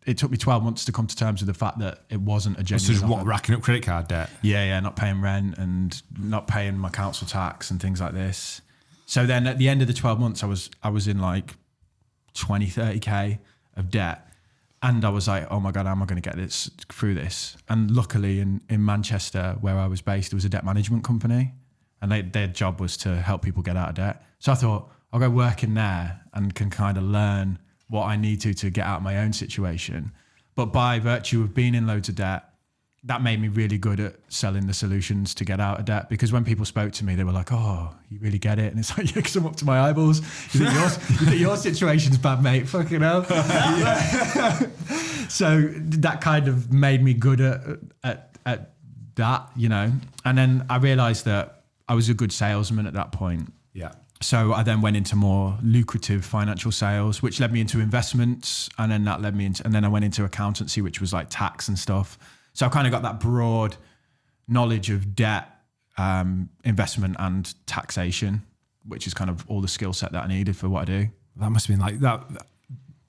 it took me 12 months to come to terms with the fact that it wasn't a genuine. So what, racking up credit card debt? Yeah, not paying rent and not paying my council tax and things like this. So then at the end of the 12 months, I was in like 20, 30K of debt. And I was like, oh my God, how am I going to get this through this? And luckily in Manchester, where I was based, there was a debt management company and their job was to help people get out of debt. So I thought, I'll go work in there and can kind of learn what I need to get out of my own situation. But by virtue of being in loads of debt, that made me really good at selling the solutions to get out of debt, because when people spoke to me, they were like, oh, you really get it? And it's like, yeah, because I'm up to my eyeballs. You think your situation's bad, mate? Fucking hell. So that kind of made me good at that, you know. And then I realized that I was a good salesman at that point. Yeah. So I then went into more lucrative financial sales, which led me into investments. And then that led me into, and then I went into accountancy, which was like tax and stuff. So I kind of got that broad knowledge of debt, investment and taxation, which is kind of all the skill set that I needed for what I do. That must have been like that.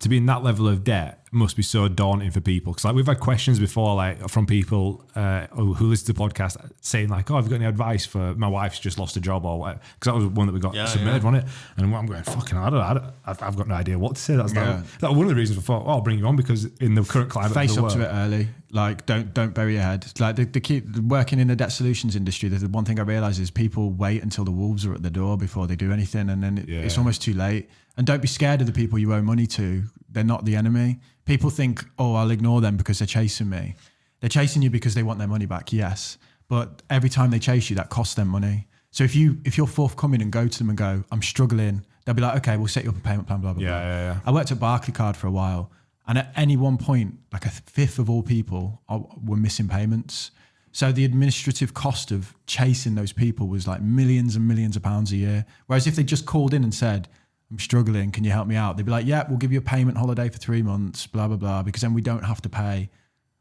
To be in that level of debt must be so daunting for people. Because like we've had questions before, like from people who listen to the podcast saying like, "Oh, have you got any advice for my wife's just lost a job or whatever?" Because that was one that we got submitted, wasn't it? And I'm going, fucking, I've got no idea what to say. That's that one of the reasons I thought, I'll bring you on, because in the current climate, face of the up world, to it early. Like, don't bury your head. Like the key, working in the debt solutions industry, the one thing I realise is people wait until the wolves are at the door before they do anything, and then it's almost too late. And don't be scared of the people you owe money to. They're not the enemy. People think, oh, I'll ignore them because they're chasing me. They're chasing you because they want their money back, yes. But every time they chase you, that costs them money. So if you're forthcoming and go to them and go, I'm struggling, they'll be like, okay, we'll set you up a payment plan, blah, blah, blah. Yeah. I worked at Barclaycard for a while. And at any one point, like a fifth of all people were missing payments. So the administrative cost of chasing those people was like millions and millions of pounds a year. Whereas if they just called in and said, I'm struggling, can you help me out? They'd be like, yeah, we'll give you a payment holiday for 3 months, blah, blah, blah. Because then we don't have to pay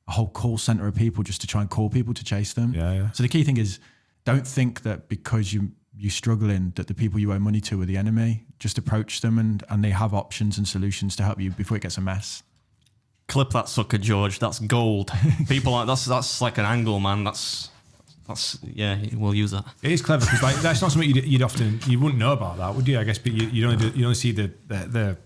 a whole call center of people just to try and call people to chase them. Yeah. So the key thing is, don't think that because you're struggling that the people you owe money to are the enemy. Just approach them and they have options and solutions to help you before it gets a mess. Clip that sucker, George. That's gold. People like that's like an angle, man. That's we'll use that. It is clever because like that's not something you wouldn't know about that, would you? I guess, but you only see the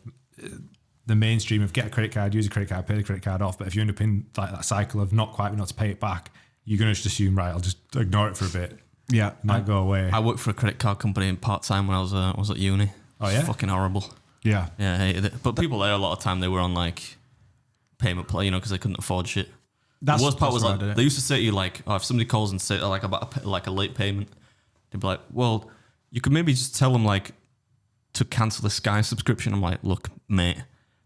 mainstream of get a credit card, use a credit card, pay the credit card off. But if you end up in like that cycle of not quite enough to pay it back, you're going to just assume, right, I'll just ignore it for a bit. Yeah, it might go away. I worked for a credit card company in part time when I was at uni. Oh yeah, fucking horrible. Yeah, I hated it. But people there a lot of time they were on like payment plan, because they couldn't afford shit. The worst part was like they used to say to you like, oh, if somebody calls and say like about a late payment, they'd be like, well, you could maybe just tell them like to cancel the Sky subscription. I'm like, look, mate,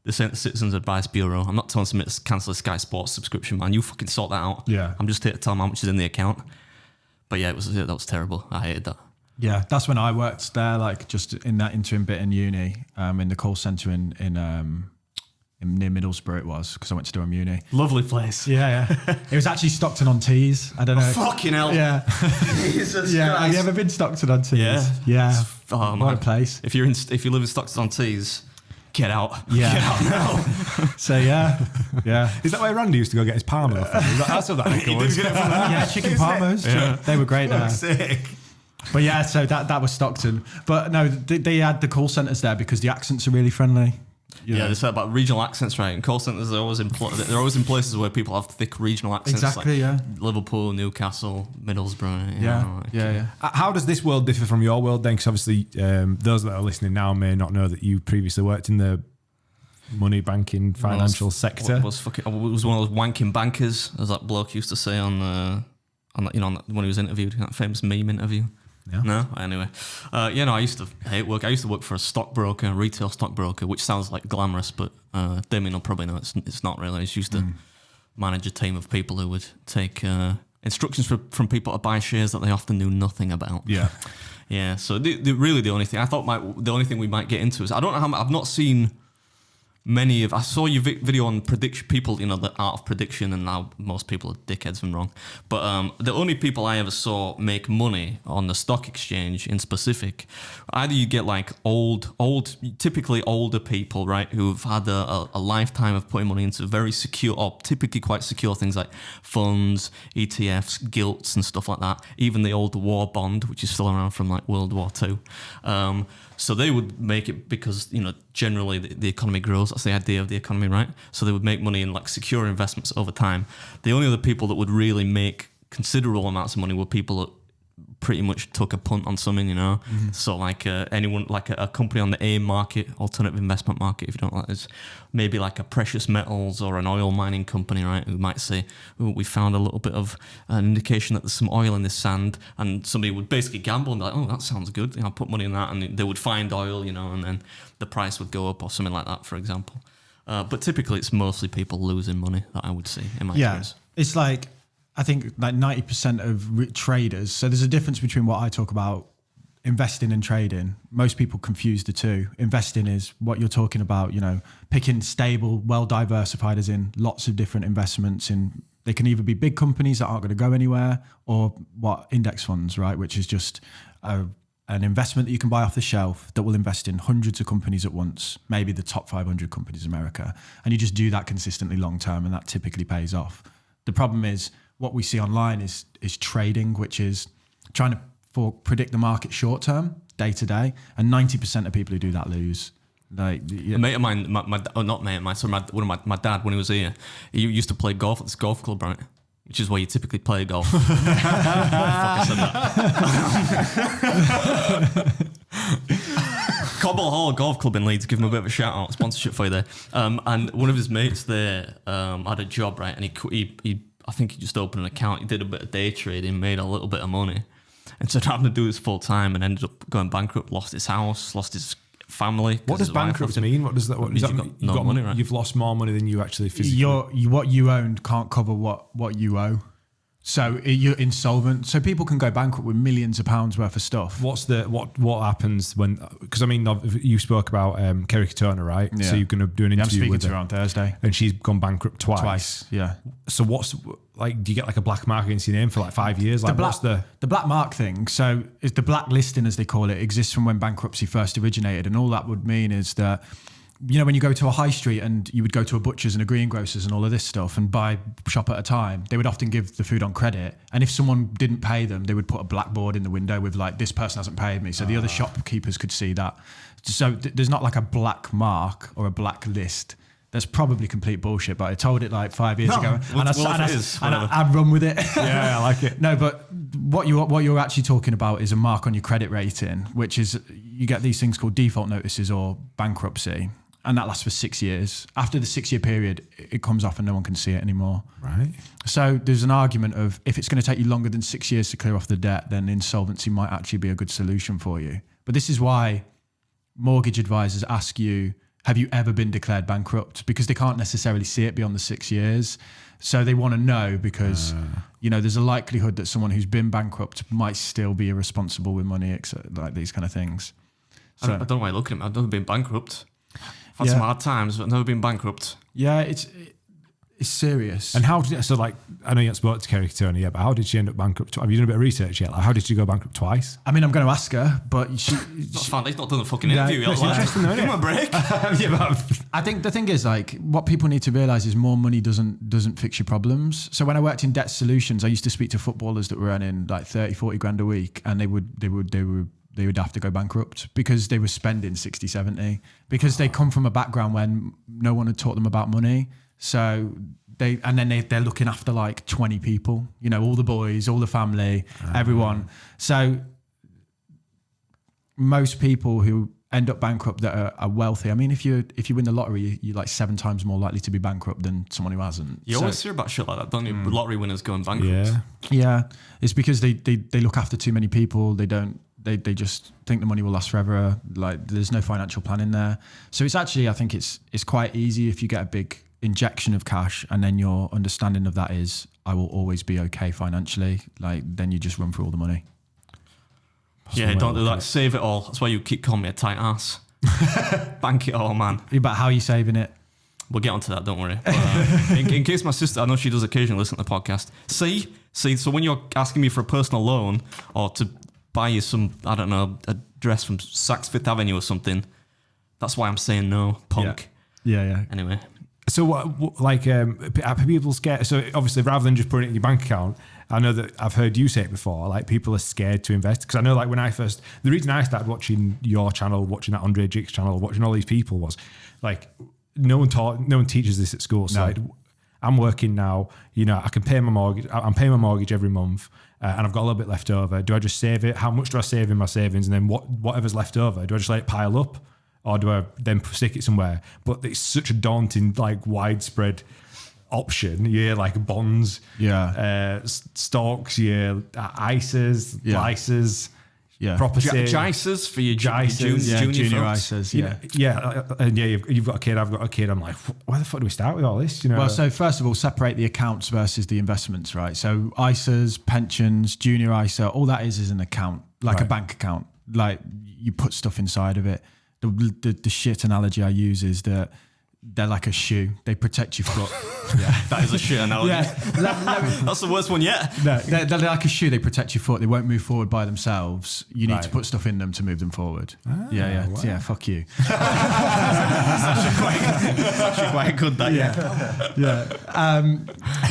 this ain't the Citizens Advice Bureau. I'm not telling somebody to cancel the Sky Sports subscription, man. You fucking sort that out. Yeah, I'm just here to tell them how much is in the account. But yeah, that was terrible. I hated that. Yeah, that's when I worked there, like just in that interim bit in uni, in the call centre in near Middlesbrough it was, because I went to Durham Uni. Lovely place. Yeah. It was actually Stockton-on-Tees. I don't know. Fucking hell. Yeah. Jesus yeah. Christ. Have you ever been Stockton-on-Tees? Yeah. Oh, what a place. If you live in Stockton-on-Tees, get out. Yeah. Get out now. So yeah. Is that where Randy used to go get his parma off? That's what that He did get it from there. Yeah, chicken parmas. Yeah. They were great there. Sick. But yeah, so that was Stockton. But no, they had the call centres there because the accents are really friendly. Yeah, they say about regional accents, right? And call centres they're always in places where people have thick regional accents. Exactly, like yeah. Liverpool, Newcastle, Middlesbrough. Yeah. How does this world differ from your world then? Because obviously those that are listening now may not know that you previously worked in the money banking financial sector. I was one of those wanking bankers, as that bloke used to say on when he was interviewed, that famous meme interview. Yeah. No? Anyway. I used to hate work. I used to work for a retail stockbroker, which sounds like glamorous, but Damien will probably know it's not really. I used to manage a team of people who would take instructions from people to buy shares that they often knew nothing about. Yeah. Yeah, so really the only thing, I thought the only thing we might get into is, I don't know I've not seen I saw your video on prediction, people, the art of prediction, and now most people are dickheads and wrong. But the only people I ever saw make money on the stock exchange in specific, either you get like typically older people, right, who've had a lifetime of putting money into very secure, or typically quite secure things like funds, ETFs, gilts and stuff like that. Even the old war bond, which is still around from like World War II. So they would make it because, generally the economy grows. That's the idea of the economy, right? So they would make money in like secure investments over time. The only other people that would really make considerable amounts of money were people that pretty much took a punt on something, Mm-hmm. So like anyone, like a company on the AIM market, alternative investment market, if you don't like this, maybe like a precious metals or an oil mining company, right? Who might say, oh, we found a little bit of an indication that there's some oil in this sand, and somebody would basically gamble and be like, oh, that sounds good. I'll put money in that, and they would find oil, and then the price would go up or something like that, for example. But typically it's mostly people losing money that I would see in my experience. It's like, I think like 90% of traders. So there's a difference between what I talk about, investing and trading. Most people confuse the two. Investing is what you're talking about, picking stable, well diversified, as in lots of different investments in. They can either be big companies that aren't going to go anywhere, or index funds, right? Which is just a an investment that you can buy off the shelf that will invest in hundreds of companies at once, maybe the top 500 companies in America. And you just do that consistently long term, and that typically pays off. The problem is what we see online is trading, which is trying to predict the market short term, day to day. And 90% of people who do that lose. Like, A mate of mine, not mate of mine, sorry, my dad, when he was here, he used to play golf at this golf club, right? Which is where you typically play golf. Fuck, I said that. Cobble Hall Golf Club in Leeds, give him a bit of a shout out, sponsorship for you there. And one of his mates there had a job, right? And he I think he just opened an account. He did a bit of day trading, made a little bit of money, and started having to do this full time, and ended up going bankrupt. Lost his house, lost his family. What does bankrupt mean? What does that? What, Means you've got no money, right? You've lost more money than you actually physically. what you owned can't cover what you owe. So you're insolvent. So people can go bankrupt with millions of pounds worth of stuff. What happens when? Because I mean, you spoke about Kerry Katona, right? Yeah. So you're going to do an interview with I'm speaking to her her on Thursday. and she's gone bankrupt twice. Yeah. So what's like? Do you get like a black mark against your name for like 5 years? Like the black mark thing? So is the blacklisting, as they call it, exists from when bankruptcy first originated, and all that would mean is that, you know, when you go to a high street and you would go to a butcher's and a greengrocer's and all of this stuff and buy shop at a time, they would often give the food on credit. And if someone didn't pay them, they would put a blackboard in the window with like, this person hasn't paid me. So the other shopkeepers could see that. So there's not like a black mark or a black list. That's probably complete bullshit, but I told it like 5 years ago, and I'd run with it. Yeah, I like it. No, but what you're actually talking about is a mark on your credit rating, which is you get these things called default notices or bankruptcy. And that lasts for 6 years. After the 6 year period, it comes off and no one can see it anymore. Right. So there's an argument of if it's going to take you longer than 6 years to clear off the debt, then insolvency might actually be a good solution for you. But this is why mortgage advisors ask you, have you ever been declared bankrupt? Because they can't necessarily see it beyond the 6 years. So they want to know because, you know, there's a likelihood that someone who's been bankrupt might still be irresponsible with money, like these kind of things. So, I don't know why you're looking at me. I've never been bankrupt. I've had some hard times, but I've never been bankrupt. Yeah, it's serious. And how did so like I know you haven't spoken to Kerry Katona yet, but how did she end up bankrupt? Have you done a bit of research yet? Like how did she go bankrupt twice? I mean, I'm going to ask her, but He's not done a fucking interview yet. It's interesting, though, isn't Give him a break. Yeah, but I think the thing is, like, what people need to realize is more money doesn't fix your problems. So when I worked in debt solutions, I used to speak to footballers that were earning like 30, 40 grand a week, and they would have to go bankrupt because they were spending 60, 70, because they come from a background when no one had taught them about money. So they're looking after like 20 people, you know, all the boys, all the family, everyone. So most people who end up bankrupt that are wealthy, I mean, if you win the lottery, you're like 7 times more likely to be bankrupt than someone who hasn't. You always hear about shit like that, don't you? Lottery winners going bankrupt. Yeah. It's because they look after too many people. They just think the money will last forever. Like there's no financial plan in there. So it's actually, I think it's quite easy if you get a big injection of cash and then your understanding of that is, I will always be okay financially. Like then you just run through all the money. Yeah, don't do that. Save it all. That's why you keep calling me a tight ass. Bank it all, man. But how are you saving it? We'll get onto that, don't worry. But, in case my sister, I know she does occasionally listen to the podcast. See, so when you're asking me for a personal loan or to buy you some, I don't know, a dress from Saks Fifth Avenue or something, that's why I'm saying no, punk. Yeah. Anyway. So what like are people scared? So obviously rather than just putting it in your bank account, I know that I've heard you say it before, like people are scared to invest. Because I know like when the reason I started watching your channel, watching that Andre Jick's channel, watching all these people was like, no one teaches this at school. So No. like, I'm working now, you know, I can pay my mortgage. I'm paying my mortgage every month and I've got a little bit left over. Do I just save it? How much do I save in my savings? And then whatever's left over, do I just let it pile up? Or do I then stick it somewhere? But it's such a daunting, like widespread option. Yeah, like bonds, stocks, ISAs, LISAs, property. JISAs for your junior folks. ISAs, And you've got a kid, I've got a kid. I'm like, where the fuck do we start with all this? You know? Well, so first of all, separate the accounts versus the investments, right? So ISAs, pensions, junior ISA, all that is an account, like a bank account. Like you put stuff inside of it. The shit analogy I use is that they're like a shoe. They protect your foot. Yeah, That is a shit analogy. That's the worst one yet. no, they're like a shoe. They protect your foot. They won't move forward by themselves. You need to put stuff in them to move them forward. Yeah. Fuck you. It's actually quite good, that,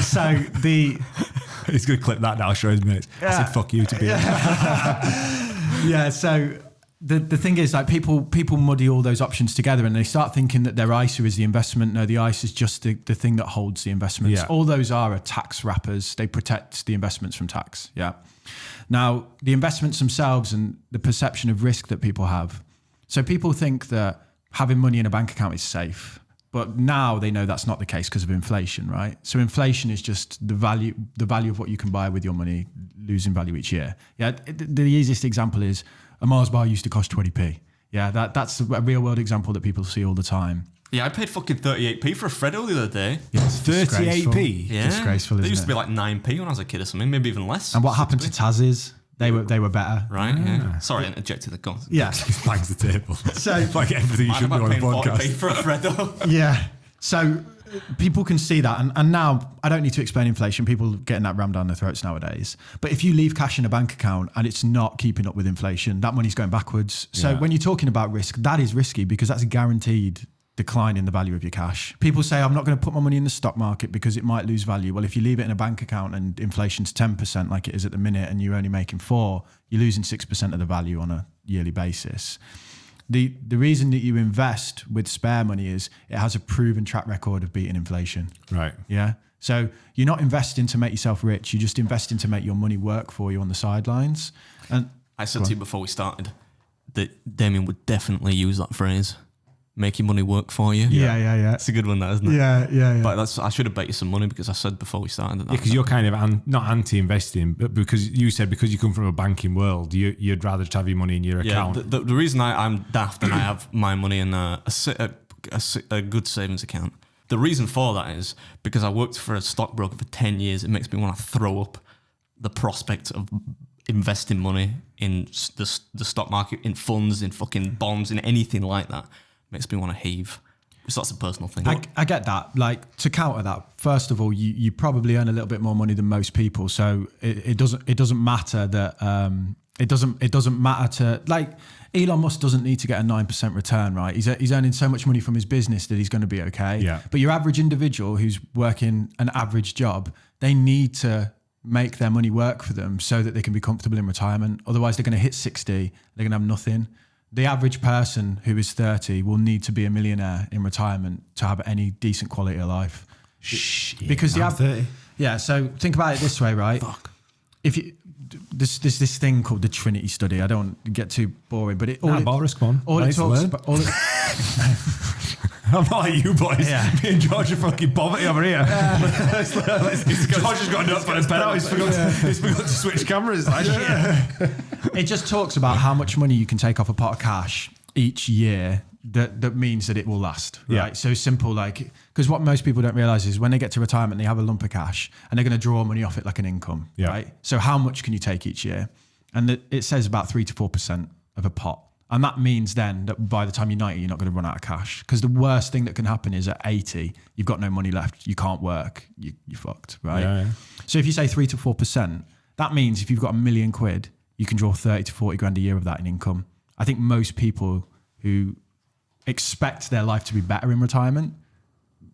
So He's going to clip that now, show his mates. I said, fuck you to be So the thing is, like, people muddy all those options together and they start thinking that their ISA is the investment. No, the ISA is just the thing that holds the investments. Yeah. All those are tax wrappers. They protect the investments from tax. Yeah. Now, the investments themselves and the perception of risk that people have. So people think that having money in a bank account is safe. But now they know that's not the case because of inflation, right? So inflation is just the value of what you can buy with your money losing value each year. Yeah, the easiest example is a Mars bar used to cost 20p. Yeah, that's a real world example that people see all the time. Yeah, I paid fucking 38p for a Freddo the other day. Yeah, it's 38p? Yeah. Disgraceful, They isn't used it? to be like 9p when I was a kid or something, maybe even less. And what happened to Taz's? They were better. Right, yeah. Sorry, I interjected the gun. Yeah. He bangs the table. So like everything you Mind should do about on a paying 40p podcast. for a Freddo? Yeah. So people can see that. And now I don't need to explain inflation. People getting that rammed down their throats nowadays. But if you leave cash in a bank account and it's not keeping up with inflation, that money's going backwards. So when you're talking about risk, that is risky because that's a guaranteed decline in the value of your cash. People say, I'm not going to put my money in the stock market because it might lose value. Well, if you leave it in a bank account and inflation's 10% like it is at the minute and you're only making 4%, you're losing 6% of the value on a yearly basis. The reason that you invest with spare money is it has a proven track record of beating inflation. Right. Yeah. So you're not investing to make yourself rich. You're just investing to make your money work for you on the sidelines. And I said to you before we started that Damien would definitely use that phrase. Make your money work for you. Yeah. It's a good one, that, isn't it? Yeah. But I should have bet you some money because I said before we started that. Yeah, because you're kind of not anti-investing, but because you said because you come from a banking world, you'd rather just have your money in your account. Yeah, the reason I'm daft and I have my money in a good savings account, the reason for that is because I worked for a stockbroker for 10 years. It makes me want to throw up the prospect of investing money in the stock market, in funds, in fucking bonds, in anything like that. Makes me want to heave. So that's a personal thing. I get that. Like, to counter that, first of all, you probably earn a little bit more money than most people, so it doesn't matter that it doesn't matter to, like, Elon Musk doesn't need to get a 9% return, right? He's earning so much money from his business that he's going to be okay. Yeah. But your average individual who's working an average job, they need to make their money work for them so that they can be comfortable in retirement. Otherwise, they're going to hit 60, they're going to have nothing. The average person who is 30 will need to be a millionaire in retirement to have any decent quality of life. Because I'm 30. Yeah, so think about it this way, right? Fuck. If you there's this thing called the Trinity study. I don't want to get too boring, but it Boris, come on. all it talks about. I'm not like you boys. Yeah. Me and George are fucking poverty over here. George has got a notepad and pen out. He's forgot to switch cameras. Like, It just talks about how much money you can take off a pot of cash each year that means that it will last, right? Yeah. So simple, like, because what most people don't realize is when they get to retirement, they have a lump of cash and they're going to draw money off it like an income, right? So how much can you take each year? And it says about 3 to 4% of a pot. And that means then that by the time you're 90, you're not going to run out of cash. Because the worst thing that can happen is at 80, you've got no money left. You can't work. You're fucked, right? Yeah. So if you say 3 to 4%, that means if you've got £1 million, you can draw 30 to 40 grand a year of that in income. I think most people who expect their life to be better in retirement,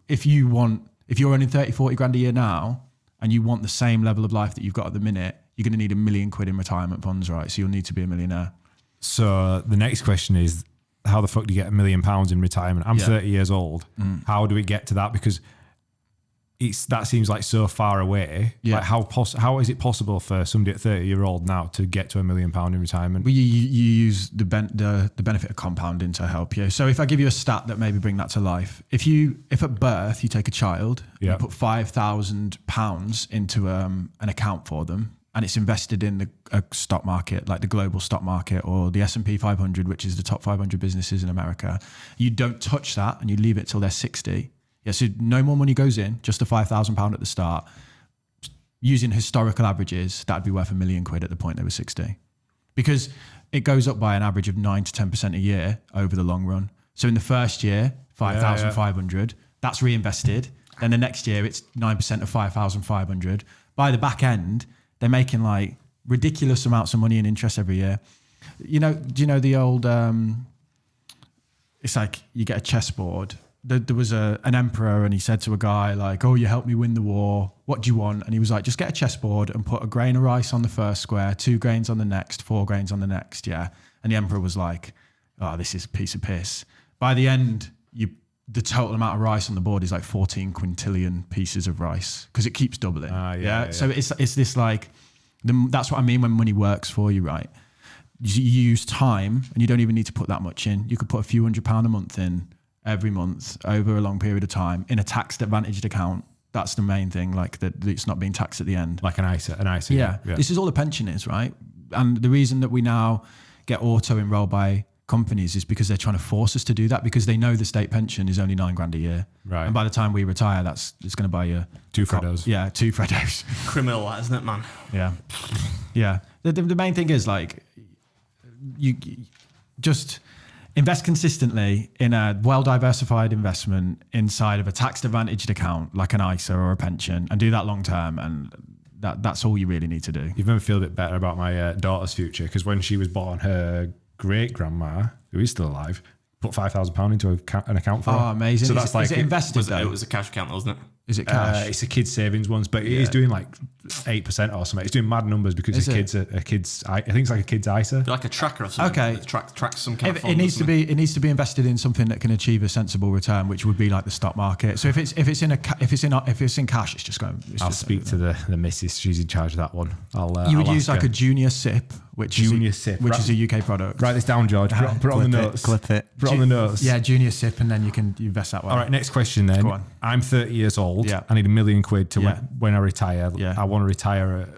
if you're earning 30, 40 grand a year now, and you want the same level of life that you've got at the minute, you're going to need £1 million in retirement funds, right? So you'll need to be a millionaire. So the next question is, how the fuck do you get £1 million in retirement? I'm 30 years old. How do we get to that? Because that seems like so far away. Yeah. Like how is it possible for somebody at 30-year-old now to get to £1 million in retirement? Well, you use the benefit of compounding to help you. So if I give you a stat that maybe bring that to life, if at birth you take a child, you put £5,000 into an account for them, and it's invested in a stock market, like the global stock market or the S&P 500, which is the top 500 businesses in America. You don't touch that and you leave it till they're 60. Yeah, so no more money goes in, just a £5,000 at the start. Using historical averages, that'd be worth £1 million at the point they were 60. Because it goes up by an average of 9 to 10% a year over the long run. So in the first year, 5,500. That's reinvested. Then the next year it's 9% of 5,500. By the back end, they're making like ridiculous amounts of money in interest every year. Do you know the old, it's like you get a chessboard. There was an emperor and he said to a guy like, oh, you helped me win the war. What do you want? And he was like, just get a chessboard and put a grain of rice on the first square, 2 grains on the next, 4 grains on the next. Yeah. And the emperor was like, oh, this is a piece of piss. By the end, the total amount of rice on the board is like 14 quintillion pieces of rice because it keeps doubling. Yeah. So it's this like, that's what I mean when money works for you, right? You use time and you don't even need to put that much in. You could put a few £100 a month in every month over a long period of time in a tax advantaged account. That's the main thing, like that it's not being taxed at the end. Like an ISA. Yeah. This is all the pension is, right? And the reason that we now get auto enrolled by companies is because they're trying to force us to do that because they know the state pension is only £9,000 a year. Right. And by the time we retire, it's going to buy you 2 Freddos. Yeah, 2 Freddos. Criminal, isn't it, man? Yeah. Yeah. The main thing is like, you just invest consistently in a well-diversified investment inside of a tax-advantaged account like an ISA or a pension and do that long-term, and that's all you really need to do. You've made me feel a bit better about my daughter's future because when she was born, her great-grandma, who is still alive, put £5,000 into an account for her. Oh, amazing. So that's is it invested though? It was a cash account, wasn't it? Is it cash? It's a kids' savings ones, but it is doing like 8% or something. It's doing mad numbers because it's kids. I think it's like a kids ISA. Like a tracker or something. Okay. It tracks some kind of it needs to be invested in something that can achieve a sensible return, which would be like the stock market. So if it's in cash, it's just going. I'll speak to the missus. She's in charge of that one. You would use like a junior SIP, which is a UK product. Write this down, George. Put it on the notes. Clip it. Put it on the notes. Yeah, junior SIP, and then you can invest that way. All right, next question then. Go on. I'm 30 years old. Yeah. I need £1 million to when I retire. Yeah. I want to retire.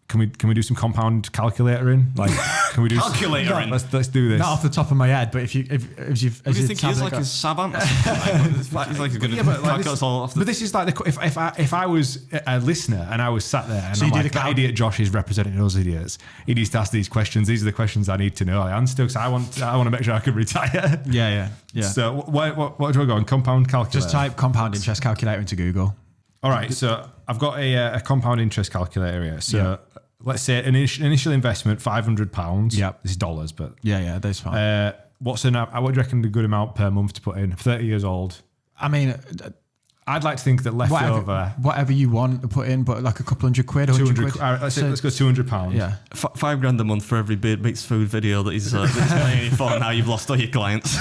Can we do some compound calculator in? Like, can we do calculator in? Let's do this. Not off the top of my head, but if you do you think he is like a savant? He's like he's going to calculate us all off. But this is like if I was a listener and I was sat there and I'm like, that idiot Josh is representing those idiots. He needs to ask these questions. These are the questions I need to know. I answer because I want to make sure I can retire. Yeah. So what do I go on? Compound calculator. Just type compound interest calculator into Google. All right, so I've got a compound interest calculator here. So let's say an initial investment, £500. Yeah, this is dollars, but yeah, that's fine. What do you reckon the good amount per month to put in? 30 years old. I mean, I'd like to think that leftover whatever you want to put in, but like a couple £100, 100 quid. All right, let's go £200. Yeah, £5,000 a month for every Beard Meats Food video that he's paying for. Now you've lost all your clients.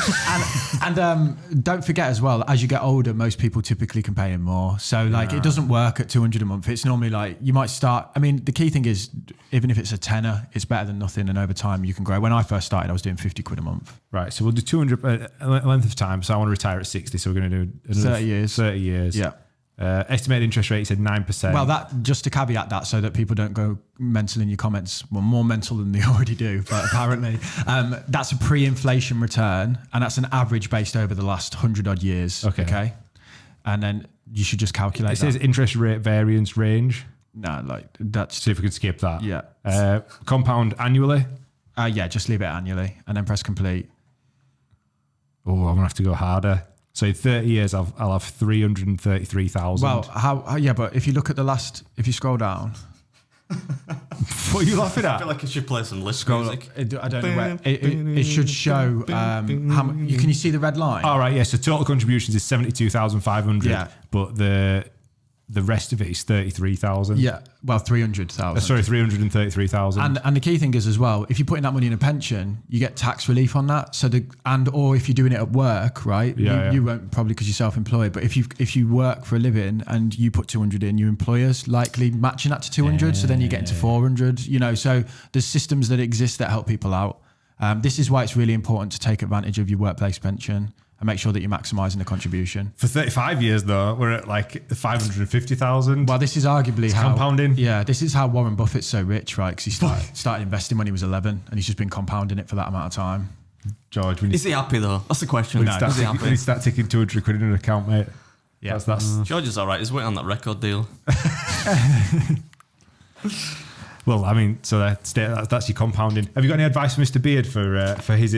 and don't forget as well, as you get older, most people typically can pay in more. So like it doesn't work at 200 a month. It's normally like you might start. I mean, the key thing is even if it's a tenner, it's better than nothing, and over time you can grow. When I first started, I was doing 50 quid a month. Right, so we'll do 200 length of time. So I want to retire at 60. So we're going to do 30 years. 30 years. Yeah. Estimated interest rate said 9%. Well, that just to caveat that so that people don't go mental in your comments. Well, more mental than they already do, but apparently that's a pre-inflation return, and that's an average based over the last 100 odd years. Okay, and then you should just calculate. It says interest rate variance range. No, like that's. See if we can skip that. Yeah. Compound annually. Yeah, just leave it annually, and then press complete. Oh, I'm gonna have to go harder. So in 30 years, I'll have 333,000. Well, yeah, but if you look at if you scroll down. What are you laughing at? I feel like I should play some list music. I don't know where. It should show how much. Can you see the red line? All right, yeah. So total contributions is 72,500. Yeah. But the rest of it is 33,000. Yeah. Well, 300,000. Sorry, 333,000. And the key thing is as well, if you're putting that money in a pension, you get tax relief on that. So or if you're doing it at work, right? You won't probably because you're self-employed. But if you work for a living and you put 200 in, your employer's likely matching that to 200. So then you get into 400. So there's systems that exist that help people out. This is why it's really important to take advantage of your workplace pension. And make sure that you're maximising the contribution. For 35 years, though, we're at like 550,000. Well, this is arguably how compounding. Yeah, this is how Warren Buffett's so rich, right? Because he started investing when he was 11, and he's just been compounding it for that amount of time. George, is he happy though? That's the question. We need to start taking 200 quid in an account, mate. Yeah, that's George is all right. He's waiting on that record deal. Well, I mean, so that's your compounding. Have you got any advice for Mr. Beard for his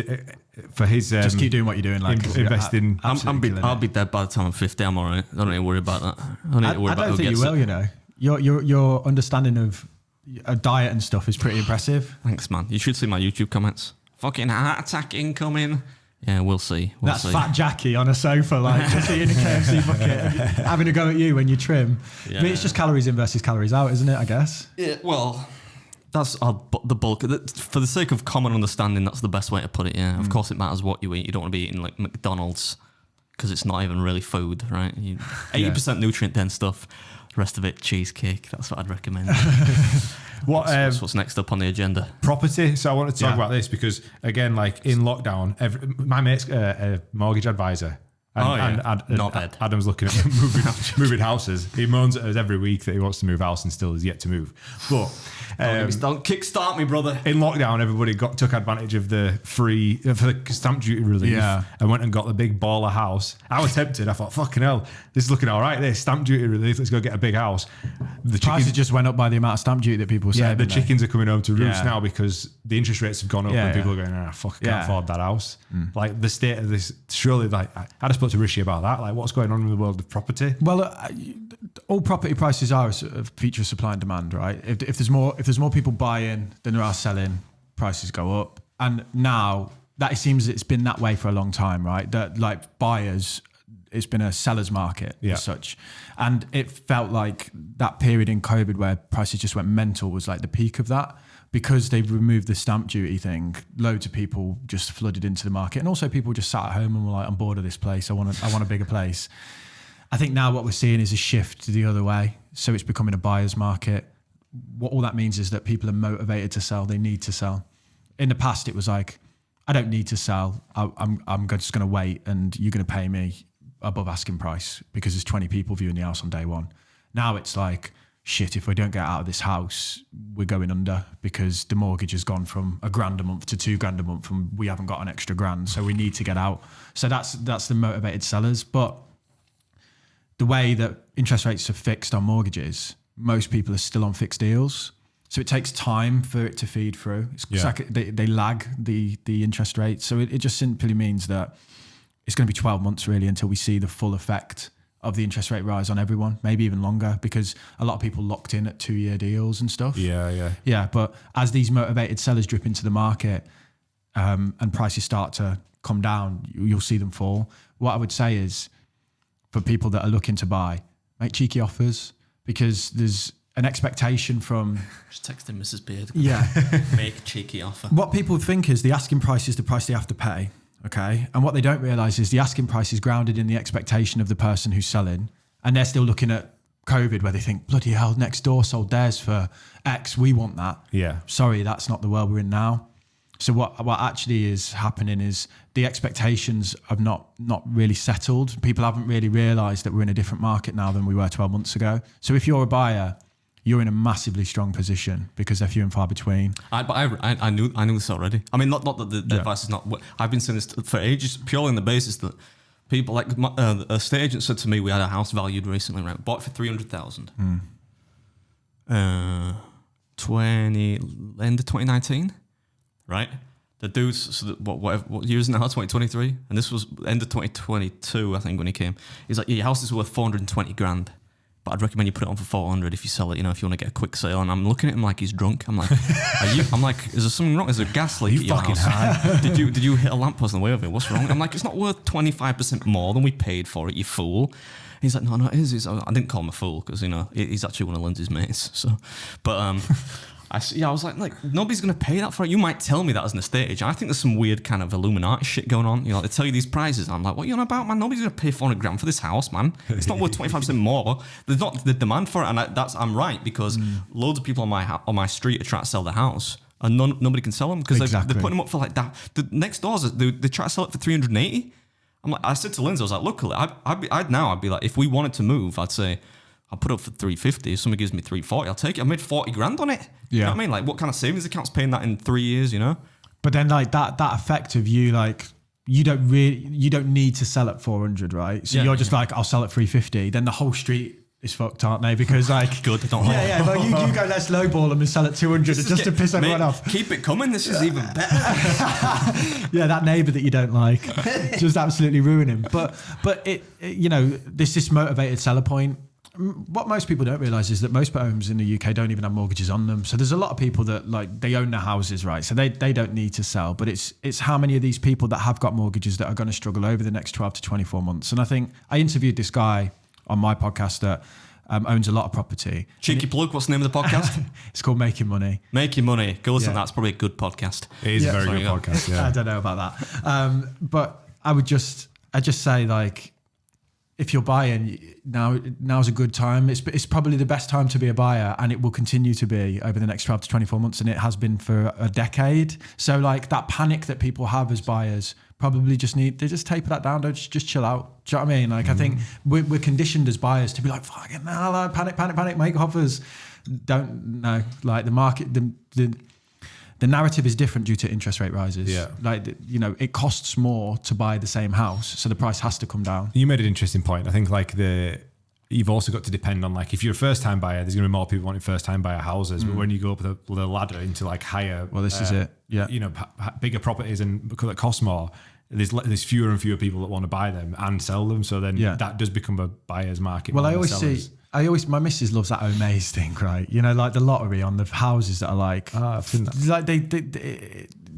for his just keep doing what you're doing. Like investing. I'll be dead by the time I'm 50. I'm all right. I don't need to worry about that. I don't think you will. You know, your understanding of a diet and stuff is pretty impressive. Thanks, man. You should see my YouTube comments. Fucking heart attack incoming. Yeah, we'll see. That's Fat Jackie on a sofa, like just eating a KFC bucket, having a go at you when you trim. Yeah. I mean, it's just calories in versus calories out, isn't it? I guess. Yeah. Well, that's the bulk. For the sake of common understanding, that's the best way to put it. Yeah. Of course, it matters what you eat. You don't want to be eating like McDonald's because it's not even really food, right? 80% nutrient dense stuff. The rest of it, cheesecake. That's what I'd recommend. What's next up on the agenda? Property. So I want to talk about this because, again, like in lockdown, my mate's a mortgage advisor. Adam's looking at moving houses. He moans at us every week that he wants to move house and still is yet to move. But don't kickstart me, brother. In lockdown, everybody took advantage of the free for the stamp duty relief and went and got the big baller house. I was tempted. I thought, fucking hell, this is looking all right. This stamp duty relief. Let's go get a big house. The prices just went up by the amount of stamp duty that people say. Yeah, the chickens are coming home to roost now because the interest rates have gone up and people are going, I can't afford that house. Like the state of this, surely, like I just spoke to Rishi about that. Like, what's going on in the world of property? Well, all property prices are a feature of supply and demand, right? If there's more people buying than there are selling, prices go up. And now that it seems it's been that way for a long time, right? That like buyers, it's been a seller's market as such. And it felt like that period in COVID where prices just went mental was like the peak of that. Because they've removed the stamp duty thing, loads of people just flooded into the market. And also people just sat at home and were like, I'm bored of this place. I want a bigger place. I think now what we're seeing is a shift to the other way. So it's becoming a buyer's market. What all that means is that people are motivated to sell. They need to sell. In the past, it was like, I don't need to sell. I'm just going to wait and you're going to pay me above asking price because there's 20 people viewing the house on day one. Now it's like, shit, if we don't get out of this house, we're going under because the mortgage has gone from $1,000 a month to $2,000 a month and we haven't got an extra grand. So we need to get out. So that's the motivated sellers. But the way that interest rates are fixed on mortgages, most people are still on fixed deals. So it takes time for it to feed through. It's like they lag the interest rate. So it just simply means that it's going to be 12 months really until we see the full effect of the interest rate rise on everyone, maybe even longer, because a lot of people locked in at 2-year deals and stuff. Yeah. But as these motivated sellers drip into the market and prices start to come down, you'll see them fall. What I would say is for people that are looking to buy, make cheeky offers because there's an expectation from... Just texting Mrs. Beard. Yeah. Make a cheeky offer. What people think is the asking price is the price they have to pay. Okay. And what they don't realise is the asking price is grounded in the expectation of the person who's selling. And they're still looking at COVID where they think, bloody hell, next door sold theirs for X. We want that. Yeah. Sorry, that's not the world we're in now. So what actually is happening is the expectations have not really settled. People haven't really realised that we're in a different market now than we were 12 months ago. So if you're a buyer, you're in a massively strong position because they're few and far between. I knew this already. I mean, not that the advice is not. I've been saying this for ages, purely on the basis that people like a estate agent said to me, we had a house valued recently, right? Bought it for $300,000. End of 2019, right? The dude's what year is it now? 2023, and this was end of 2022, I think, when he came. He's like, yeah, your house is worth 420 grand. But I'd recommend you put it on for 400 if you sell it, if you want to get a quick sale. And I'm looking at him like he's drunk. I'm like, is there something wrong? Is there a gas leak at your house? High. Did you hit a lamppost on the way over? What's wrong? I'm like, it's not worth 25% more than we paid for it, you fool. He's like, no, it is. I didn't call him a fool because, he's actually one of Lindsay's mates. So, but I was like, nobody's going to pay that for it. You might tell me that as an estate agent. I think there's some weird kind of Illuminati shit going on. They tell you these prices. I'm like, what are you on about, man? Nobody's going to pay 400 grand for this house, man. It's not worth 25% more. There's not the demand for it. And I'm right because loads of people on my street are trying to sell the house and nobody can sell them because they're putting them up for like that. The next doors, they try to sell it for 380. I said to Lindsay, I was like, look, I'd be like, if we wanted to move, I'd say, I'll put it up for 350. If somebody gives me 340, I'll take it. I made 40 grand on it. Yeah. You know what I mean? Like, what kind of savings account's paying that in 3 years, But then like that effect of you, like, you don't need to sell at 400, right? So you're just like, I'll sell at 350. Then the whole street is fucked, aren't they? Because like, Good, I don't like yeah, like you go, let's lowball them and sell at 200 just to piss everyone off. Keep it coming. This is even better. Yeah, that neighbour that you don't like, just absolutely ruin him. But it you know, this motivated seller point. What most people don't realise is that most homes in the UK don't even have mortgages on them. So there's a lot of people that like they own their houses, right? So they don't need to sell. But it's how many of these people that have got mortgages that are going to struggle over the next 12 to 24 months. And I think I interviewed this guy on my podcast that owns a lot of property. Cheeky plug. What's the name of the podcast? It's called Making Money. Making Money. Go listen. Yeah. That's probably a good podcast. It is a very Sorry, good go. podcast. Yeah. I don't know about that. But I just say like, if you're buying now's a good time. It's probably the best time to be a buyer, and it will continue to be over the next 12 to 24 months, and it has been for a decade. So like that panic that people have as buyers probably just taper that down. Don't just chill out. Do you know what I mean? Like I think we're conditioned as buyers to be like, fucking no, like, panic, make offers. Don't know. Like the market, the narrative is different due to interest rate rises. Yeah. Like, you know, it costs more to buy the same house, so the price has to come down. You made an interesting point. I think like you've also got to depend on like, if you're a first time buyer, there's going to be more people wanting first time buyer houses. But when you go up the ladder into like higher, Well, this is it. Yeah. you know, bigger properties and because it costs more, there's fewer and fewer people that want to buy them and sell them. So then that does become a buyer's market. Well, more than sellers. my missus loves that Omaze thing, right? You know, like the lottery on the houses that are like, I've seen that. like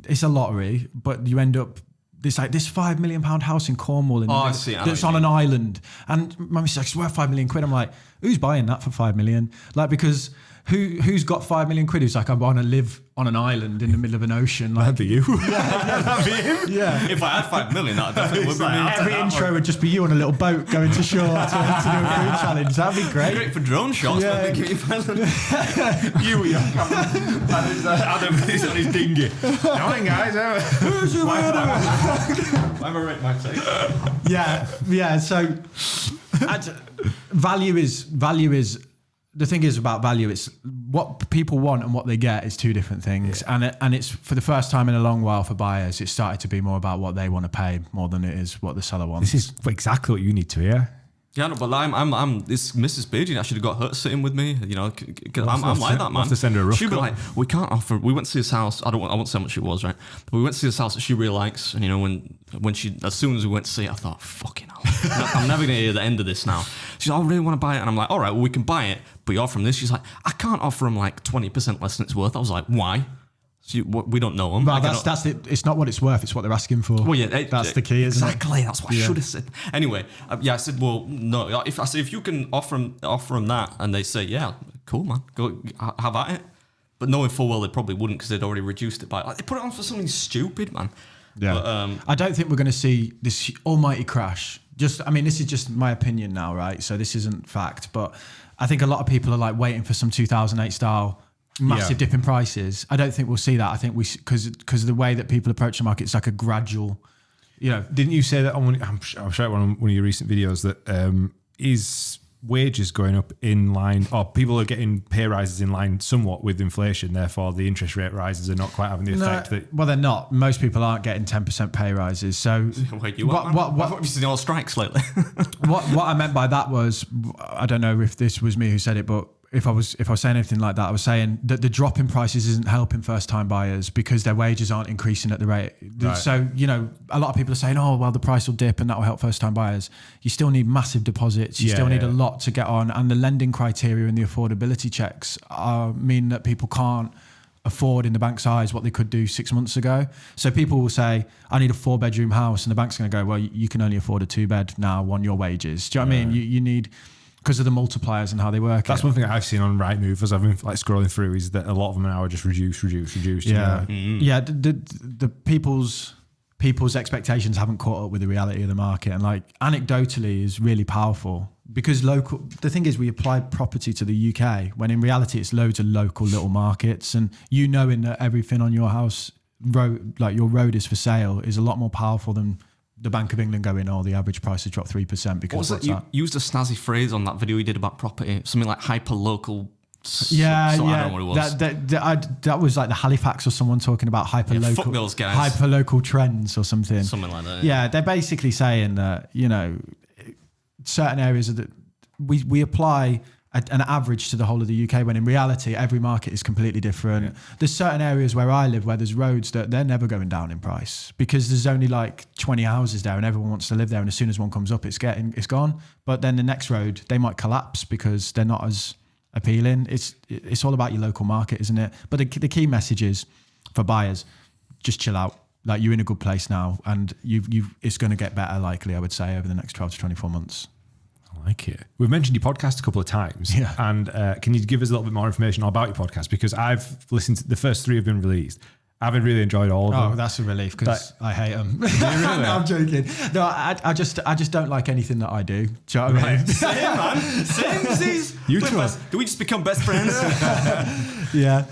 it's a lottery, but you end up, there's like this £5 million house in Cornwall I see. I know that's what on you an island. And my missus is like, it's worth £5 million. I'm like, who's buying that for £5 million? Like, because who's got £5 million? Who's like, I want to live on an island in the middle of an ocean. Like, That'd be you. That'd be him. yeah. If I had 5 million, that definitely would be me. Every intro would just be you on a little boat going to shore to do a food challenge. That'd be great. Great for drone shots. Yeah. But give you You with your camera. And Adam is on his dinghy. Morning, guys. I'm a right man. Yeah. So value is the thing is about value. It's what people want and what they get is two different things. Yeah. And it's for the first time in a long while for buyers, it's started to be more about what they want to pay more than it is what the seller wants. This is exactly what you need to hear. Yeah, no, but I'm this Mrs. Beardy actually got her sitting with me, you know, because I'm like that, man. have to send her a rough She'd be cut. like, we can't offer, we went to see this house, I won't say how much it was, right? But we went to see this house that she really likes, and you know, when she, as soon as we went to see it, I thought, fucking hell, I'm never going to hear the end of this now. She's like, I really want to buy it, and I'm like, all right, well, we can buy it, but you offer them this. She's like, I can't offer them like 20% less than it's worth. I was like, why? We don't know them. Well, that's it. It's not what it's worth. It's what they're asking for. Well, yeah, that's the key, isn't exactly. it? That's what I should have said. Anyway, I said, well, no. If you can offer them that, and they say, yeah, cool, man, go have at it. But knowing full well they probably wouldn't because they'd already reduced it by. Like, they put it on for something stupid, man. Yeah. But, I don't think we're going to see this almighty crash. This is just my opinion now, right? So this isn't fact, but I think a lot of people are like waiting for some 2008 style massive dip in prices. I don't think we'll see that. I think because the way that people approach the market, it's like a gradual, you know. Didn't you say that on I'm sure one of your recent videos that is wages going up in line, or people are getting pay rises in line somewhat with inflation, therefore the interest rate rises are not quite having the effect that... Well, they're not. Most people aren't getting 10% pay rises. So wait, what have you seen all strikes lately? what I meant by that was, I don't know if this was me who said it, but if I was saying anything like that, I was saying that the drop in prices isn't helping first time buyers because their wages aren't increasing at the rate. Right. So, you know, a lot of people are saying, oh, well, the price will dip and that will help first time buyers. You still need massive deposits. You still need a lot to get on. And the lending criteria and the affordability checks mean that people can't afford in the bank's eyes what they could do 6 months ago. So people will say, I need a 4-bedroom house. And the bank's going to go, well, you can only afford a 2-bed now on your wages. Do you know what I mean? You need... because of the multipliers and how they work. That's one thing I've seen on Rightmove as I've been like scrolling through is that a lot of them now are just reduced. Yeah, yeah. The people's expectations haven't caught up with the reality of the market, and like anecdotally is really powerful because the thing is we apply property to the UK when in reality it's loads of local little markets, and knowing that everything on your house road, like your road is for sale, is a lot more powerful than the Bank of England going, oh, the average price has dropped 3% because what's that? You used a snazzy phrase on that video you did about property, something like hyper local. Yeah. I don't know what it was. That was like the Halifax or someone talking about hyper local. Fuck those guys. Hyper local trends or something. Something like that. Yeah, they're basically saying that, you know, certain areas of we apply an average to the whole of the UK when in reality every market is completely different. Yeah. There's certain areas where I live where there's roads that they're never going down in price because there's only like 20 houses there and everyone wants to live there, and as soon as one comes up it's gone. But then the next road they might collapse because they're not as appealing. It's all about your local market, isn't it? But the key message is for buyers, just chill out. Like, you're in a good place now, and it's going to get better likely, I would say, over the next 12 to 24 months. I like it. We've mentioned your podcast a couple of times. Yeah. And can you give us a little bit more information about your podcast? Because I've listened to the first 3 have been released. I've really enjoyed all of them. Oh, that's a relief because I hate them. Really? No, I'm joking. No, I just don't like anything that I do. Do you know what I mean? Same, man. Same. You two. Do we just become best friends? Yeah.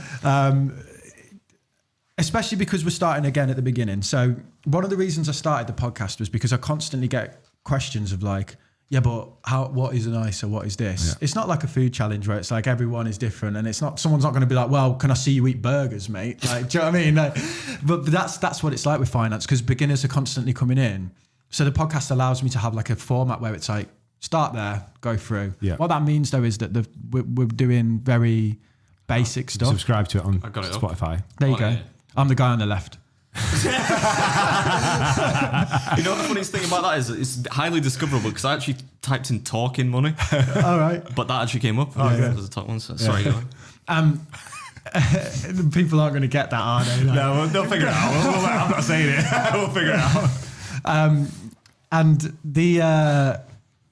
Especially because we're starting again at the beginning. So one of the reasons I started the podcast was because I constantly get questions of like, yeah, but what is an ISA? What is this? Yeah. It's not like a food challenge where it's like everyone is different, and it's not, someone's not going to be like, well, can I see you eat burgers, mate? Like, do you know what I mean? Like, but that's what it's like with finance, because beginners are constantly coming in. So the podcast allows me to have like a format where it's like, start there, go through. Yeah. What that means though is that we're doing very basic stuff. Subscribe to it on Spotify. There you go. Yeah. I'm the guy on the left. You know what the funniest thing about that is? It's highly discoverable because I actually typed in talking money. All right. But that actually came up as the top one. So sorry, go on. People aren't going to get that, are they? Like, no, they'll figure it out. I'm not saying it. We'll figure it out. And the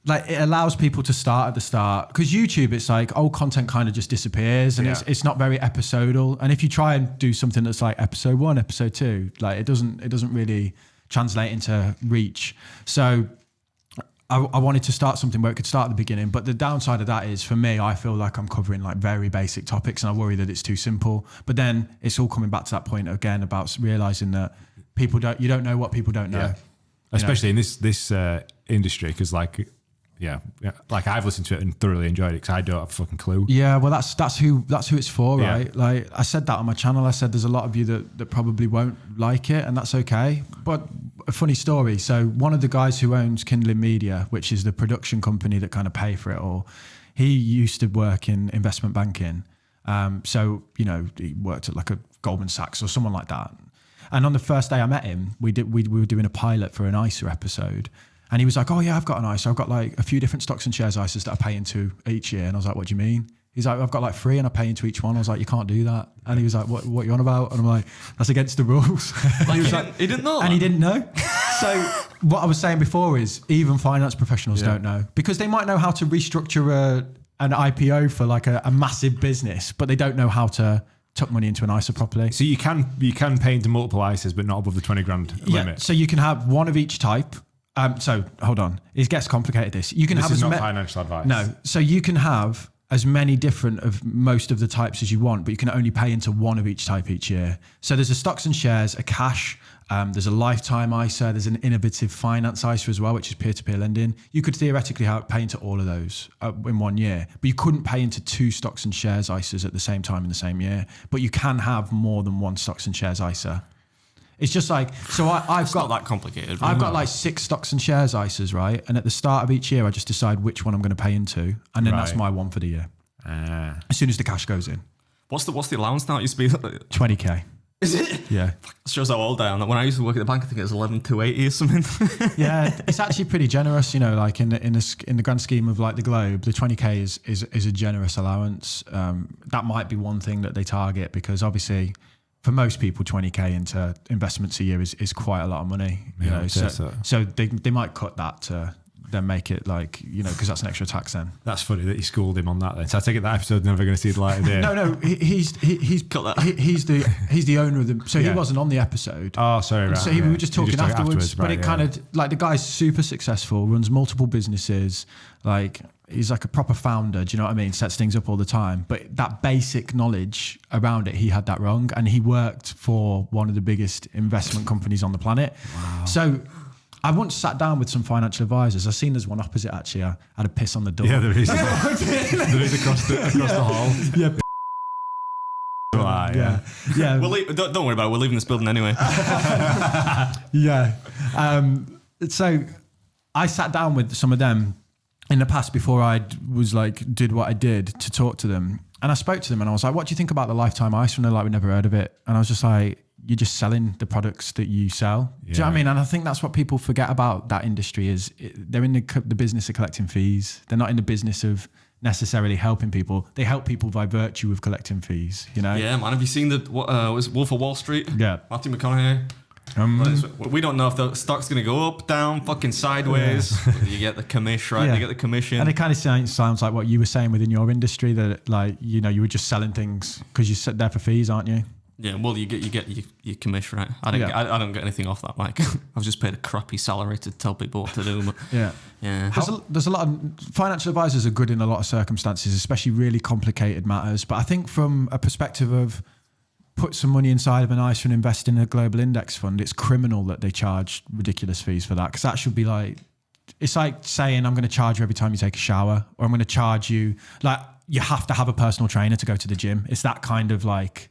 like, it allows people to start at the start, because YouTube, it's like old content kind of just disappears, and it's not very episodal. And if you try and do something that's like episode 1, episode 2, like it doesn't really translate into reach. So I wanted to start something where it could start at the beginning. But the downside of that is, for me, I feel like I'm covering like very basic topics, and I worry that it's too simple. But then it's all coming back to that point again about realizing that you don't know what people don't know. Yeah. Especially in this industry, because like I've listened to it and thoroughly enjoyed it because I don't have a fucking clue. Yeah, well, that's who it's for, right? Yeah. Like I said that on my channel. I said there's a lot of you that probably won't like it, and that's okay. But a funny story. So one of the guys who owns Kindling Media, which is the production company that kind of pay for it all, he used to work in investment banking. So he worked at like a Goldman Sachs or someone like that. And on the first day I met him, we were doing a pilot for an ISA episode. And he was like, oh yeah, I've got an ISA. I've got like a few different stocks and shares ISAs that I pay into each year. And I was like, what do you mean? He's like, I've got like 3 and I pay into each one. I was like, you can't do that. And he was like, what are you on about? And I'm like, that's against the rules. Like, he didn't know. And he didn't know. So what I was saying before is even finance professionals don't know, because they might know how to restructure an IPO for like a massive business, but they don't know how to tuck money into an ISA properly. So you can pay into multiple ISAs, but not above the 20 grand limit. So you can have one of each type. So hold on, it gets complicated. This you can this have is not financial advice. No, so you can have as many different of most of the types as you want, but you can only pay into one of each type each year. So there's a stocks and shares, a cash. There's a lifetime ISA. There's an innovative finance ISA as well, which is peer-to-peer lending. You could theoretically pay into all of those in 1 year, but you couldn't pay into 2 stocks and shares ISAs at the same time in the same year. But you can have more than 1 stocks and shares ISA. It's just like, so I've got not that complicated. I've got like 6 stocks and shares ISAs, right? And at the start of each year, I just decide which one I'm going to pay into, and then that's my one for the year. As soon as the cash goes in. What's the allowance now? It used to be 20k. Is it? Yeah. It shows how old I am. When I used to work at the bank, I think it was 11,280 or something. Yeah, it's actually pretty generous. Like in the grand scheme of like the globe, the 20k is a generous allowance. That might be one thing that they target, because obviously, for most people, 20k into investments a year is quite a lot of money. So they might cut that to then make it like, because that's an extra tax then. That's funny that you schooled him on that then. So I take it that episode's never going to see the light of day. No, he's cut that. He's the owner of the. So he wasn't on the episode. Oh, sorry. Right. So we were just talking afterwards. But it kind of like, the guy's super successful, runs multiple businesses. Like, he's like a proper founder. Do you know what I mean? Sets things up all the time. But that basic knowledge around it, he had that wrong, and he worked for one of the biggest investment companies on the planet. Wow. So I once sat down with some financial advisors. I've seen there's one opposite, actually. I had a piss on the door. Yeah, there is. There is across the hall. Yeah. Yeah. Don't worry about it. We're leaving this building anyway. Yeah. So I sat down with some of them, in the past, before I did what I did, to talk to them. And I spoke to them and I was like, what do you think about the lifetime ISA? And they're like, we never heard of it. And I was just like, you're just selling the products that you sell. Do you know what I mean? And I think that's what people forget about that industry is they're in the business of collecting fees. They're not in the business of necessarily helping people. They help people by virtue of collecting fees, you know? Yeah, man. Have you seen was Wolf of Wall Street? Yeah. Matthew McConaughey. We don't know if the stock's going to go up, down, fucking sideways. You get the commission, right? Yeah. You get the commission. And it kind of sounds like what you were saying within your industry, that like, you know, you were just selling things because you sit there for fees, aren't you? Yeah, well, you get your commission, right? I don't get anything off that, Mike. I've just paid a crappy salary to tell people what to do. But yeah. There's a lot of financial advisors are good in a lot of circumstances, especially really complicated matters. But I think from a perspective of put some money inside of an ISA and invest in a global index fund, it's criminal that they charge ridiculous fees for that, because that should be like, it's like saying I'm going to charge you every time you take a shower, or I'm going to charge you, like you have to have a personal trainer to go to the gym. It's that kind of like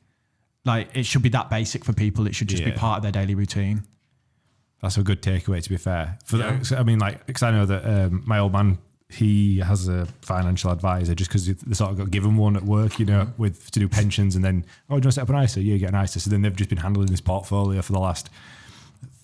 it should be that basic for people. It should just be part of their daily routine. That's a good takeaway, to be fair. I mean, like, because I know that my old man, he has a financial advisor just because they sort of got given one at work, you know, to do pensions, and then, do you want to set up an ISA? Yeah, you get an ISA. So then they've just been handling this portfolio for the last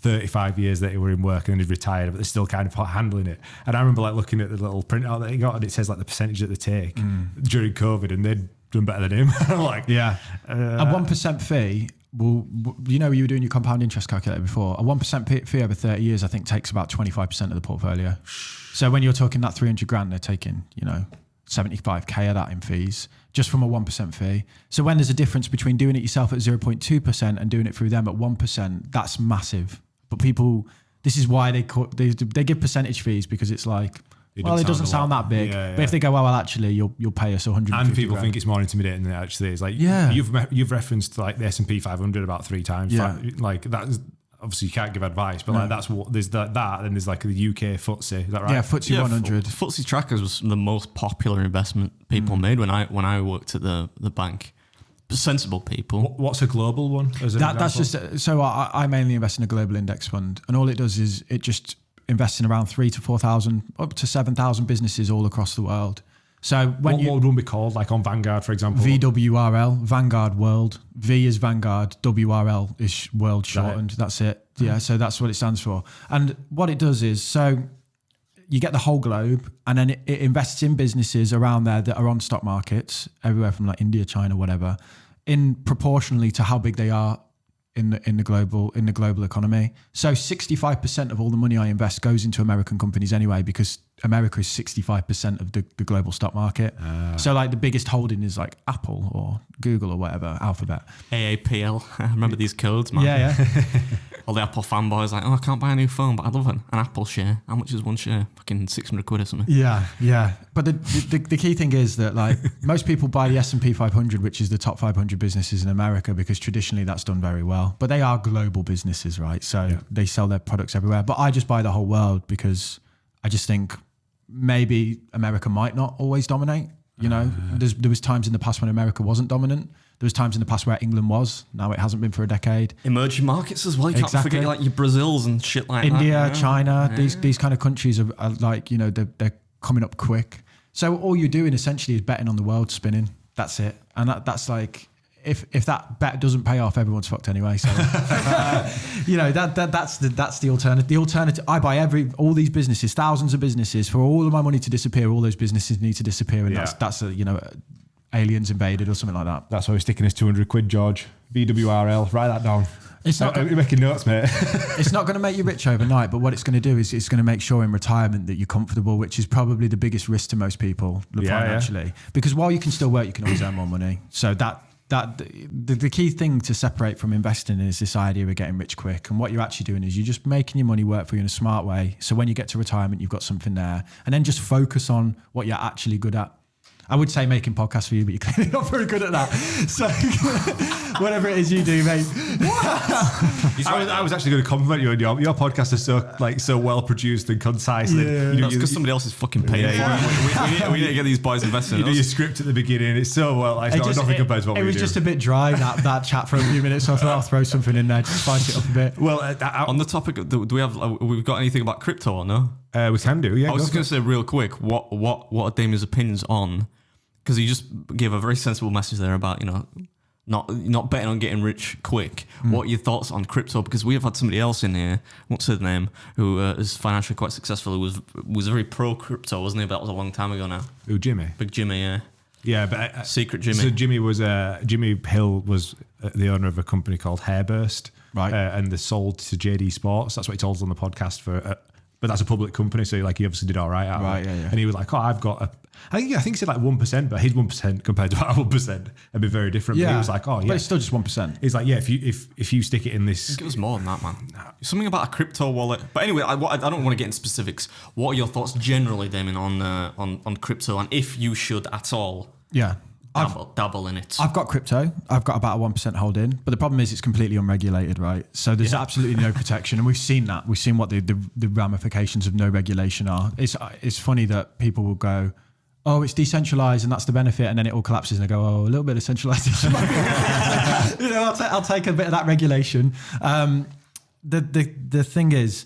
35 years that they were in work, and then he's retired, but they're still kind of handling it. And I remember like looking at the little printout that he got, and it says like the percentage that they take during COVID, and they'd done better than him. I'm like, a 1% fee will, you know, you were doing your compound interest calculator before. A 1% fee over 30 years, I think, takes about 25% of the portfolio. So when you're talking that 300 grand, they're taking, you know, 75k of that in fees just from a 1% fee. So when there's a difference between doing it yourself at 0.2% and doing it through them at 1%, that's massive. But people, this is why they give percentage fees, because it's like, it doesn't sound that big. But if they go, well, actually, you'll pay us 150 and people grand. think it's more intimidating than it actually is. Like, you've referenced like the S&P 500 about 3 times. Like that's obviously you can't give advice, but like that's what there's that and there's like the UK FTSE. Is that right? Yeah, FTSE 100. FTSE trackers was the most popular investment people made when I worked at the bank. Sensible people. What's a global one? That's just so I mainly invest in a global index fund, and all it does is it just invests in around 3,000 to 4,000 up to 7,000 businesses all across the world. So what would one be called? Like on Vanguard, for example? VWRL, Vanguard World. V is Vanguard, WRL is World shortened. That's it. Yeah, so that's what it stands for. And what it does is, so you get the whole globe, and then it invests in businesses around there that are on stock markets, everywhere from like India, China, whatever, in proportionally to how big they are in the global economy. So 65% of all the money I invest goes into American companies anyway, because America is 65% of the global stock market. So like the biggest holding is like Apple or Google or whatever, Alphabet. AAPL. I remember these codes, man. Yeah. All the Apple fanboys like, I can't buy a new phone, but I love an Apple share. How much is one share? Fucking 600 quid or something. Yeah. But the key thing is that like most people buy the S&P 500, which is the top 500 businesses in America, because traditionally that's done very well. But they are global businesses, right? So they sell their products everywhere. But I just buy the whole world because I just think maybe America might not always dominate. You know, there was times in the past when America wasn't dominant. There was times in the past where England was. Now it hasn't been for a decade. Emerging markets as well. You can't forget like your Brazils and shit like India, that. China, these kind of countries are like, you know, they're coming up quick. So all you're doing essentially is betting on the world spinning. That's it. And that's like, if that bet doesn't pay off, everyone's fucked anyway. So, you know, that's the alternative. The alternative, I buy all these businesses, thousands of businesses. For all of my money to disappear, all those businesses need to disappear. And that's you know, aliens invaded or something like that. That's why we're sticking us 200 quid, George. VWRL, write that down. You're making notes, mate. It's not going to make you rich overnight, but what it's going to do is it's going to make sure in retirement that you're comfortable, which is probably the biggest risk to most people financially. Because while you can still work, you can always earn more money. So the key thing to separate from investing is this idea of getting rich quick. And what you're actually doing is you're just making your money work for you in a smart way. So when you get to retirement, you've got something there, and then just focus on what you're actually good at. I would say making podcasts for you, but you're clearly not very good at that. So whatever it is you do, mate. I was actually going to compliment you on your podcast is so well produced and concise. That's because somebody else is fucking paying for it. We need to get these boys invested. You do your script at the beginning. It's so well. Nothing compared to what we do. It was just a bit dry, that chat for a few minutes. So I thought I'll throw something in there, just spice it up a bit. Well, on the topic of, we've got anything about crypto or no? We can do, yeah. I was just going to say real quick, what are Damien's opinions on? Because he just gave a very sensible message there about, not betting on getting rich quick. What are your thoughts on crypto? Because we have had somebody else in here, what's his name, who is financially quite successful, who was very pro crypto, wasn't he? But that was a long time ago now. Who, Jimmy? Big Jimmy, yeah. Yeah, but Secret Jimmy. So Jimmy Hill was the owner of a company called Hairburst, Right. And they sold to JD Sports. That's what he told us on the podcast but that's a public company, so he obviously did all right out of it. Yeah. And he was like, I've got I think he said like 1%, but his 1% compared to our 1% would be very different. But he was like, but it's still just 1%. He's like, yeah, if you stick it in this, I think it was more than that, man. Something about a crypto wallet. But anyway, I don't want to get into specifics. What are your thoughts generally, Damien, on crypto, and if you should at all dabble in it? I've got crypto. I've got about a 1% hold in, but the problem is it's completely unregulated, right? So there's absolutely no protection, and we've seen that. We've seen what the ramifications of no regulation are. It's funny that people will go, oh, it's decentralized and that's the benefit, and then it all collapses and they go, oh, a little bit of centralization. I'll take a bit of that regulation. The thing is,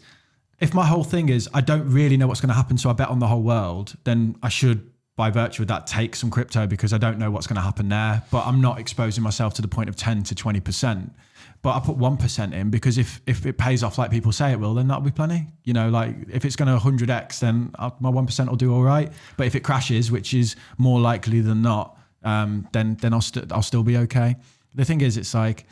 if my whole thing is I don't really know what's going to happen, so I bet on the whole world, then I should, by virtue of that, take some crypto because I don't know what's going to happen there. But I'm not exposing myself to the point of 10 to 20%. But I put 1% in because if it pays off like people say it will, then that'll be plenty. Like if it's going to 100x, then my 1% will do all right. But if it crashes, which is more likely than not, then I'll still be okay. The thing is, it's like,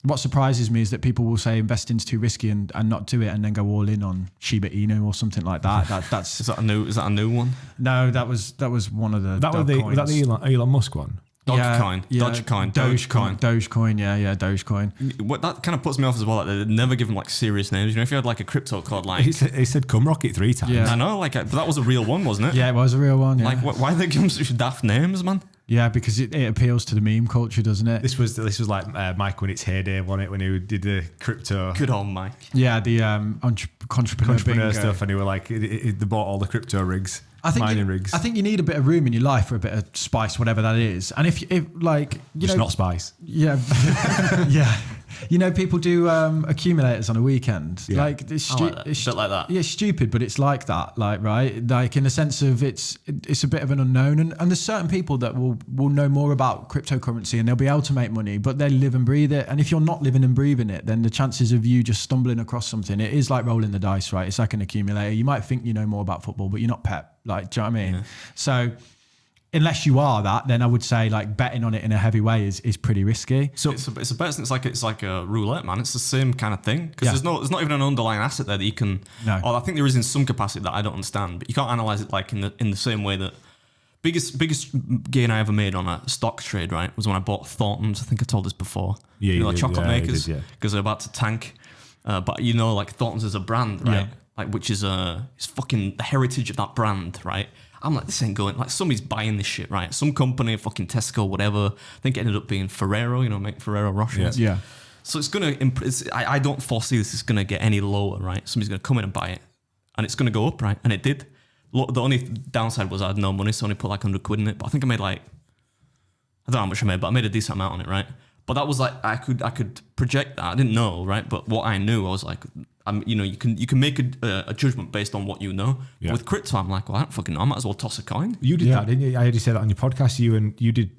what surprises me is that people will say investing's too risky and not do it, and then go all in on Shiba Inu or something like that. That's Is that a new one? No, that was one of the was that the Elon Musk one? Dogecoin. Dogecoin. Dogecoin, yeah, Dogecoin. What that kind of puts me off as well. Like they've never given like serious names. If you had like a crypto code, like He said "Come Rocket" 3 times. Yeah. I know, but that was a real one, wasn't it? Yeah, it was a real one. Yeah. Like, why they give them such daft names, man? Yeah, because it appeals to the meme culture, doesn't it? This was like Mike when it's heyday, wasn't it? When he did the crypto. Good old Mike. Yeah, the entrepreneur bingo stuff, and he were like, they bought all the crypto rigs. Mining rigs. I think you need a bit of room in your life for a bit of spice, whatever that is. And if like, Just not spice. Yeah. Yeah. People do accumulators on a weekend. Yeah. Like it's a bit like that. Yeah, it's stupid, but it's like that. Like, right? Like in the sense of it's a bit of an unknown. And there's certain people that will know more about cryptocurrency and they'll be able to make money, but they live and breathe it. And if you're not living and breathing it, then the chances of you just stumbling across something, it is like rolling the dice, right? It's like an accumulator. You might think you know more about football, but you're not Pep. Like, do you know what I mean? Yeah. So unless you are that, then I would say like betting on it in a heavy way is pretty risky. So it's a bet. It's like a roulette, man. It's the same kind of thing because there's not even an underlying asset there that you can. No. Or I think there is in some capacity that I don't understand, but you can't analyze it like in the same way that biggest gain I ever made on a stock trade, right, was when I bought Thorntons. I think I told this before. Yeah, like chocolate makers because they're about to tank. But like Thorntons is a brand, right? Yeah. Like which is it's fucking the heritage of that brand, right? I'm like, this ain't going. Like somebody's buying this shit, right? Some company, fucking Tesco, whatever. I think it ended up being Ferrero, make Ferrero Rochers. Yeah. So it's gonna. I don't foresee this is gonna get any lower, right? Somebody's gonna come in and buy it, and it's gonna go up, right? And it did. The only downside was I had no money, so I only put like 100 quid in it. But I think I made I don't know how much I made, but I made a decent amount on it, right? But that was like I could project that. I didn't know, right? But what I knew, I was like, you can make a judgment based on what you know. Yeah. With crypto, I'm like, well, I don't fucking know. I might as well toss a coin. You did that, didn't you? I heard you say that on your podcast. You did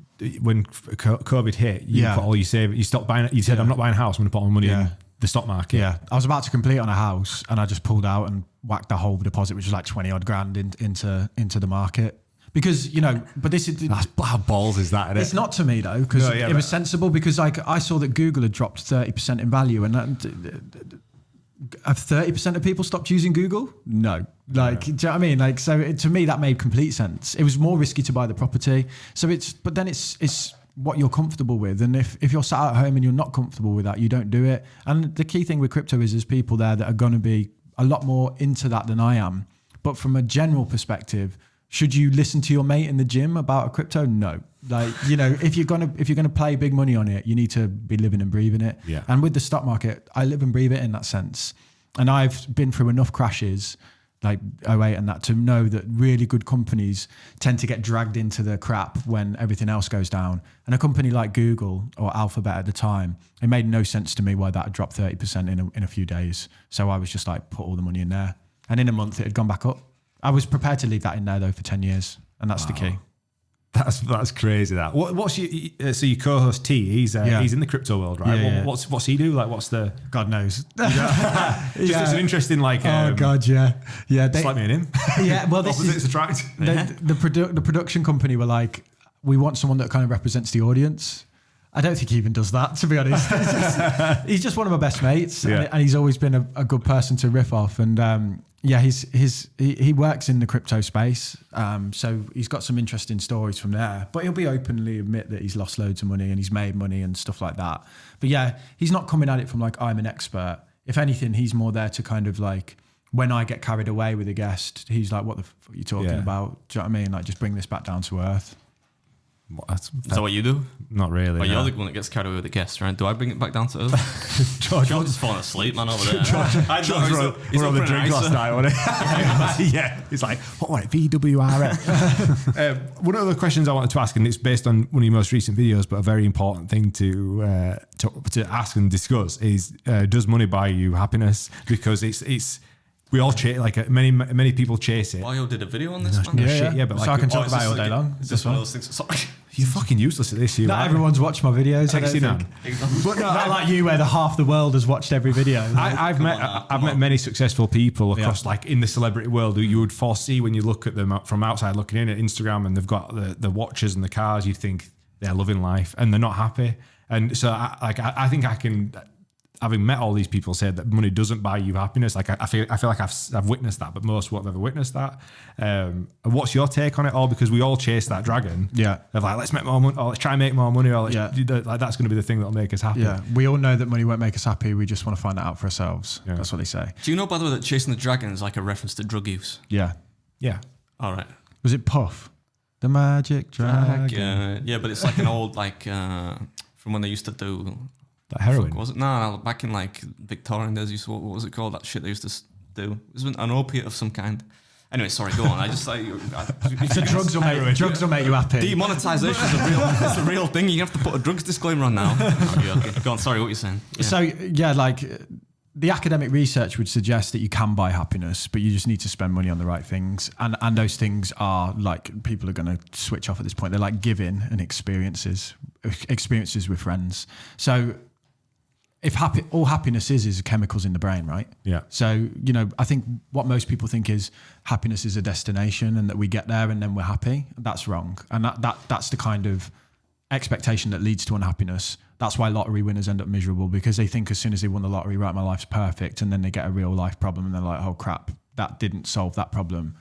when COVID hit. You put all your savings. You stopped buying. You said, I'm not buying a house. I'm going to put my money in the stock market. Yeah, I was about to complete on a house, and I just pulled out and whacked the whole deposit, which was like 20 odd grand into the market. Because, but this is... How balls is that? It's not to me, though, because it was sensible, because I saw that Google had dropped 30% in value, and have 30% of people stopped using Google? No. Do you know what I mean? Like, so to me, that made complete sense. It was more risky to buy the property. So but then it's what you're comfortable with. And if you're sat at home and you're not comfortable with that, you don't do it. And the key thing with crypto is there's people there that are going to be a lot more into that than I am. But from a general perspective, should you listen to your mate in the gym about a crypto? No. Like, if you're gonna play big money on it, you need to be living and breathing it. Yeah. And with the stock market, I live and breathe it in that sense. And I've been through enough crashes, like 08 and that, to know that really good companies tend to get dragged into the crap when everything else goes down. And a company like Google or Alphabet at the time, it made no sense to me why that had dropped 30% in a few days. So I was just like, put all the money in there. And in a month, it had gone back up. I was prepared to leave that in there though for 10 years. And that's the key. That's crazy. That what's so your co-host T? He's in the crypto world, right? Yeah. What's he do? Like, what's the? God knows. It's an interesting oh God, yeah. It's like me and him. Yeah, well, this opposites attract. The production company were like, we want someone that kind of represents the audience. I don't think he even does that, to be honest. He's just one of my best mates, and he's always been a good person to riff off. And he works in the crypto space, so he's got some interesting stories from there. But he'll be openly admit that he's lost loads of money and he's made money and stuff like that. But yeah, he's not coming at it from like, I'm an expert. If anything, he's more there to kind of like, when I get carried away with a guest, he's like, what the fuck are you talking about? Do you know what I mean? Like, just bring this back down to earth. Is that what you do? Not really. Well, you're the one that gets carried away with the guests, right? Do I bring it back down to earth? George's just falling asleep, man, over there. George we're on the drink last night, wasn't it? Yeah. It's like, what was it? VWRF. One of the questions I wanted to ask, and it's based on one of your most recent videos, but a very important thing to ask and discuss is, does money buy you happiness? Because it's we all chase, like many people chase it. Wayo did a video on this, man. Yeah, but so like, I can talk about it all day long. Is this one of those things? Sorry. You're fucking useless at this. Not everyone's watched my videos. But no, not like you, where half the world has watched every video. I've met many successful people across, like in the celebrity world, who you would foresee when you look at them from outside looking in at Instagram, and they've got the watches and the cars. You think they're loving life, and they're not happy. And so, I think I can. Having met all these people, said that money doesn't buy you happiness. Like I feel like I've witnessed that, but most won't have ever witnessed that. What's your take on it all? Because we all chase that dragon. Yeah. Of like, let's make more money, or let's try and make more money, or like that's going to be the thing that'll make us happy. Yeah. We all know that money won't make us happy. We just want to find that out for ourselves. Yeah. That's what they say. Do you know, by the way, that chasing the dragon is like a reference to drug use? Yeah. Yeah. All right. Was it Puff? The magic dragon. Yeah, but it's like an old, like, from when they used to do... Heroin? Was it? No, back in like Victorian days, what was it called? That shit they used to do. It was an opiate of some kind. Anyway, sorry, go on. I just like... So drugs will make you happy. Demonetisation is a real thing. You have to put a drugs disclaimer on now. Okay. Go on, sorry, what you're saying. Yeah. So, like... The academic research would suggest that you can buy happiness, but you just need to spend money on the right things. And those things are like, people are going to switch off at this point. They're like giving and experiences with friends. So if all happiness is chemicals in the brain, right? Yeah. So, I think what most people think is happiness is a destination and that we get there and then we're happy. That's wrong. And that's the kind of expectation that leads to unhappiness. That's why lottery winners end up miserable, because they think as soon as they won the lottery, right, my life's perfect. And then they get a real life problem and they're like, oh crap, that didn't solve that problem.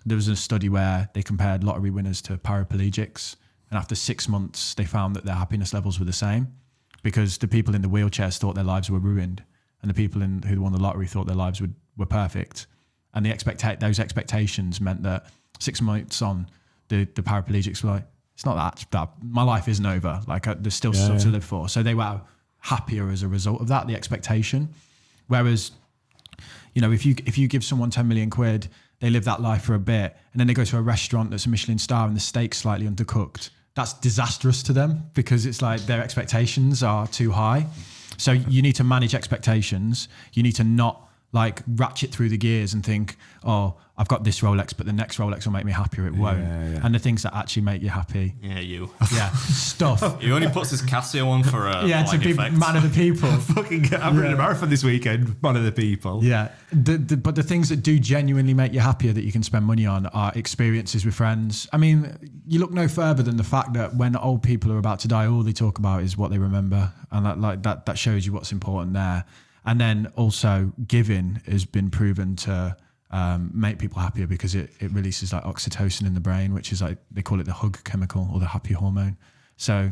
There was a study where they compared lottery winners to paraplegics. And after 6 months, they found that their happiness levels were the same, because the people in the wheelchairs thought their lives were ruined. And the people who won the lottery thought their lives were perfect. And those expectations meant that 6 months on, the paraplegics were like, it's not that my life isn't over. Like there's still stuff to live for. So they were happier as a result of that, the expectation. Whereas, if you give someone 10 million quid, they live that life for a bit, and then they go to a restaurant that's a Michelin star and the steak's slightly undercooked. That's disastrous to them, because it's like their expectations are too high. So you need to manage expectations. You need to not like ratchet through the gears and think, oh, I've got this Rolex, but the next Rolex will make me happier. It won't. Yeah. And the things that actually make you happy. Yeah, you. Yeah, stuff. He only puts his Casio on for to be effect. man of the people. I'm running a marathon this weekend. Man of the people. Yeah, but the things that do genuinely make you happier that you can spend money on are experiences with friends. I mean, you look no further than the fact that when old people are about to die, all they talk about is what they remember, and that shows you what's important there. And then also giving has been proven to make people happier, because it releases like oxytocin in the brain, which is like, they call it the hug chemical or the happy hormone. So,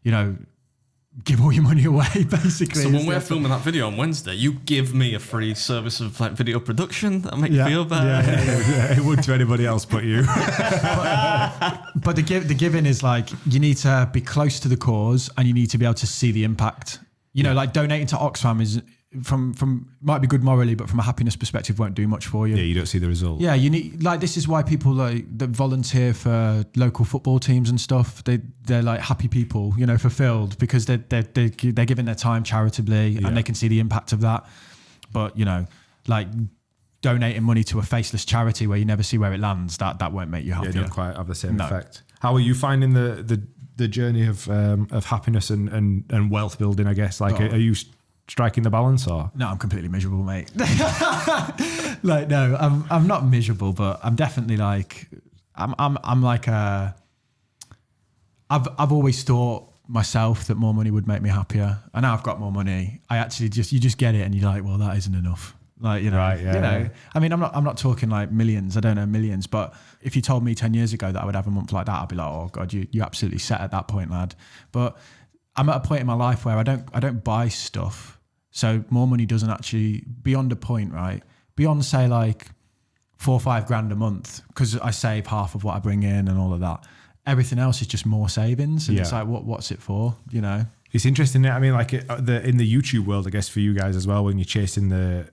give all your money away, basically. So when we're filming that video on Wednesday, you give me a free service of like video production that make you feel better. Yeah. It would to anybody else but you. But the giving is like, you need to be close to the cause and you need to be able to see the impact. Like donating to Oxfam is from might be good morally, but from a happiness perspective won't do much for you. Yeah, you don't see the result. Yeah, you need, like, this is why people like that volunteer for local football teams and stuff. They're like happy people, fulfilled, because they're giving their time charitably and they can see the impact of that. But like donating money to a faceless charity where you never see where it lands, that won't make you happy. Yeah, it don't quite have the same effect. How are you finding the journey of happiness and wealth building, I guess? Like, are you striking the balance or? No, I'm completely miserable, mate. Like, no, I'm not miserable, but I'm definitely like, I'm like I've always thought myself that more money would make me happier. And now I've got more money. You just get it and you're like, well, that isn't enough. Like, you know, right, yeah, you know, yeah. I mean, I'm not talking like millions. I don't know millions, but if you told me 10 years ago that I would have a month like that, I'd be like, oh God, you absolutely set at that point, lad. But I'm at a point in my life where I don't buy stuff. So more money doesn't actually, beyond a point, right? Beyond say like 4 or 5 grand a month, because I save half of what I bring in and all of that. Everything else is just more savings. And it's like, what's it for? You know? It's interesting. I mean, like in the YouTube world, I guess for you guys as well, when you're chasing the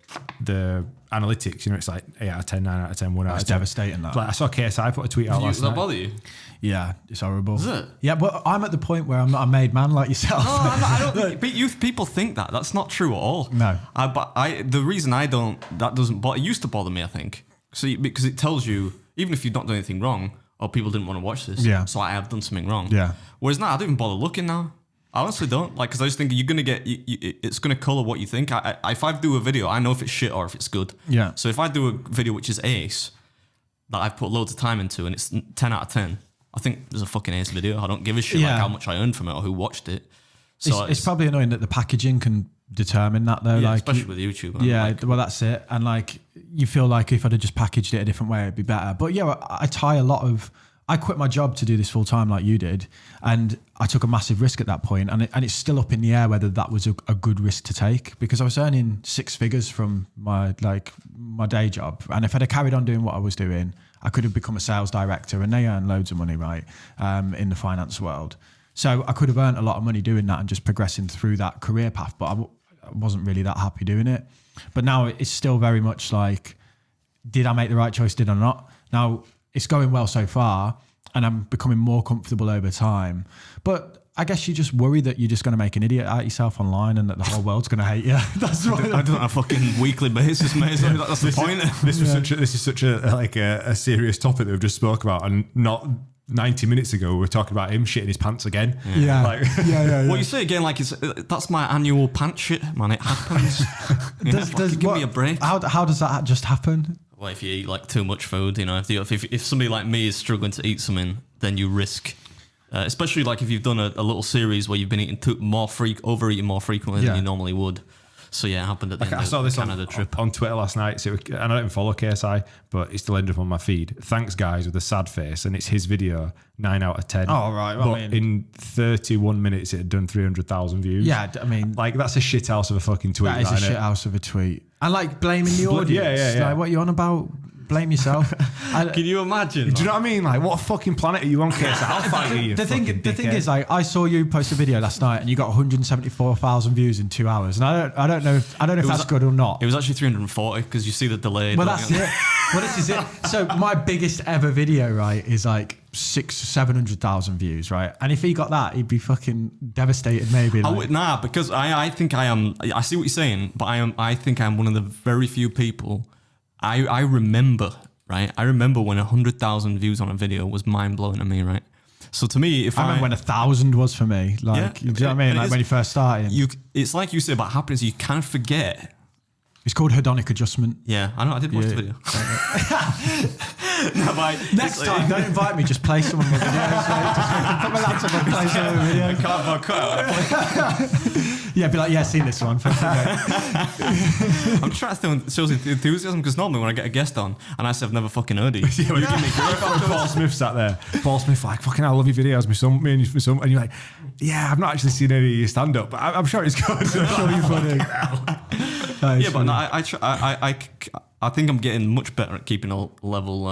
analytics, you know, it's like 8 out of 10, 9 out of 10, 1 out of 10. It's devastating, that. Like I saw KSI put a tweet out last Does that night. bother you? Yeah, it's horrible. Is it? Yeah, but I'm at the point where I'm not a made man like yourself. No, I don't think people think that. That's not true at all. No. But the reason that doesn't bother, it used to bother me, I think. Because it tells you, even if you've not done anything wrong, or people didn't want to watch this, so I have done something wrong. Yeah. Whereas now, I don't even bother looking now. I honestly don't, like, because I just think you're gonna get, it's gonna color what you think. If I do a video, I know if it's shit or if it's good. Yeah. So if I do a video which is ace, that I've put loads of time into, and it's 10 out of 10, I think there's a fucking ace video. I don't give a shit like how much I earned from it or who watched it. So it's probably annoying that the packaging can determine that though. Yeah, like, especially with YouTube. Yeah, well, that's it. And like, you feel like if I'd have just packaged it a different way, it'd be better. But yeah, I quit my job to do this full time like you did. And I took a massive risk at that point. And it's still up in the air whether that was a good risk to take, because I was earning 6 figures from my day job. And if I'd have carried on doing what I was doing, I could have become a sales director, and they earn loads of money, right? In the finance world. So I could have earned a lot of money doing that and just progressing through that career path, but I wasn't really that happy doing it. But now it's still very much like, did I make the right choice? Did I not? Now it's going well so far, and I'm becoming more comfortable over time. But I guess you just worry that you're just going to make an idiot out of yourself online and that the whole world's going to hate you. That's what I do it on a fucking weekly basis, mate. So that's the point. This is such a serious topic that we've just spoke about, and not 90 minutes ago we were talking about him shitting his pants again. Yeah. Like, Well, you say again, like that's my annual pants shit, man. It happens. Give me a break. How does that just happen? Well, if you eat like too much food, you know, if somebody like me is struggling to eat something, then you risk. Especially like if you've done a little series where you've been eating overeating more frequently than you normally would. So yeah, it happened at the end of the Canada trip. On Twitter last night. So and I don't even follow KSI, but it still ended up on my feed. Thanks guys with a sad face, and it's his video, 9 out of 10. Oh right, well, but in 31 minutes it had done 300,000 views. Yeah, I mean, like that's a shit house of a fucking tweet. That is a shit house of a tweet. And like blaming the audience. Yeah. Like, what are you on about? Blame yourself. Can you imagine? Do you know what I mean? Like, what fucking planet are you on, KSI? I'll fight you. The thing is, like, I saw you post a video last night, and you got 174,000 views in 2 hours, and I don't know if that's good or not. It was actually 340 because you see the delay. Well, that's it. Well, this is it. So my biggest ever video, right, is like 700,000 views, right? And if he got that, he'd be fucking devastated, maybe. Like. Because I think I am. I see what you're saying, but I think I'm one of the very few people. I remember, right? I remember when 100,000 views on a video was mind blowing to me, right? So to me, if I remember when 1,000 was for me, like, you know what I mean? Like when you first started. It's like you said about happiness, you kind of forget. It's called hedonic adjustment. Yeah, I know. I did watch the video. Next time, don't invite me. Just play some of my videos. Like, just put my laptop and play some of the videos. Yeah, be like, yeah, seen this one. I'm trying to show enthusiasm because normally when I get a guest on and I say I've never fucking heard it. Paul Smith sat there. Paul Smith like, fucking I love your videos. Me and you're like, yeah, I've not actually seen any of your stand up, but I'm sure it's good. I'm sure you're funny. Yeah, but no, I think I'm getting much better at keeping a level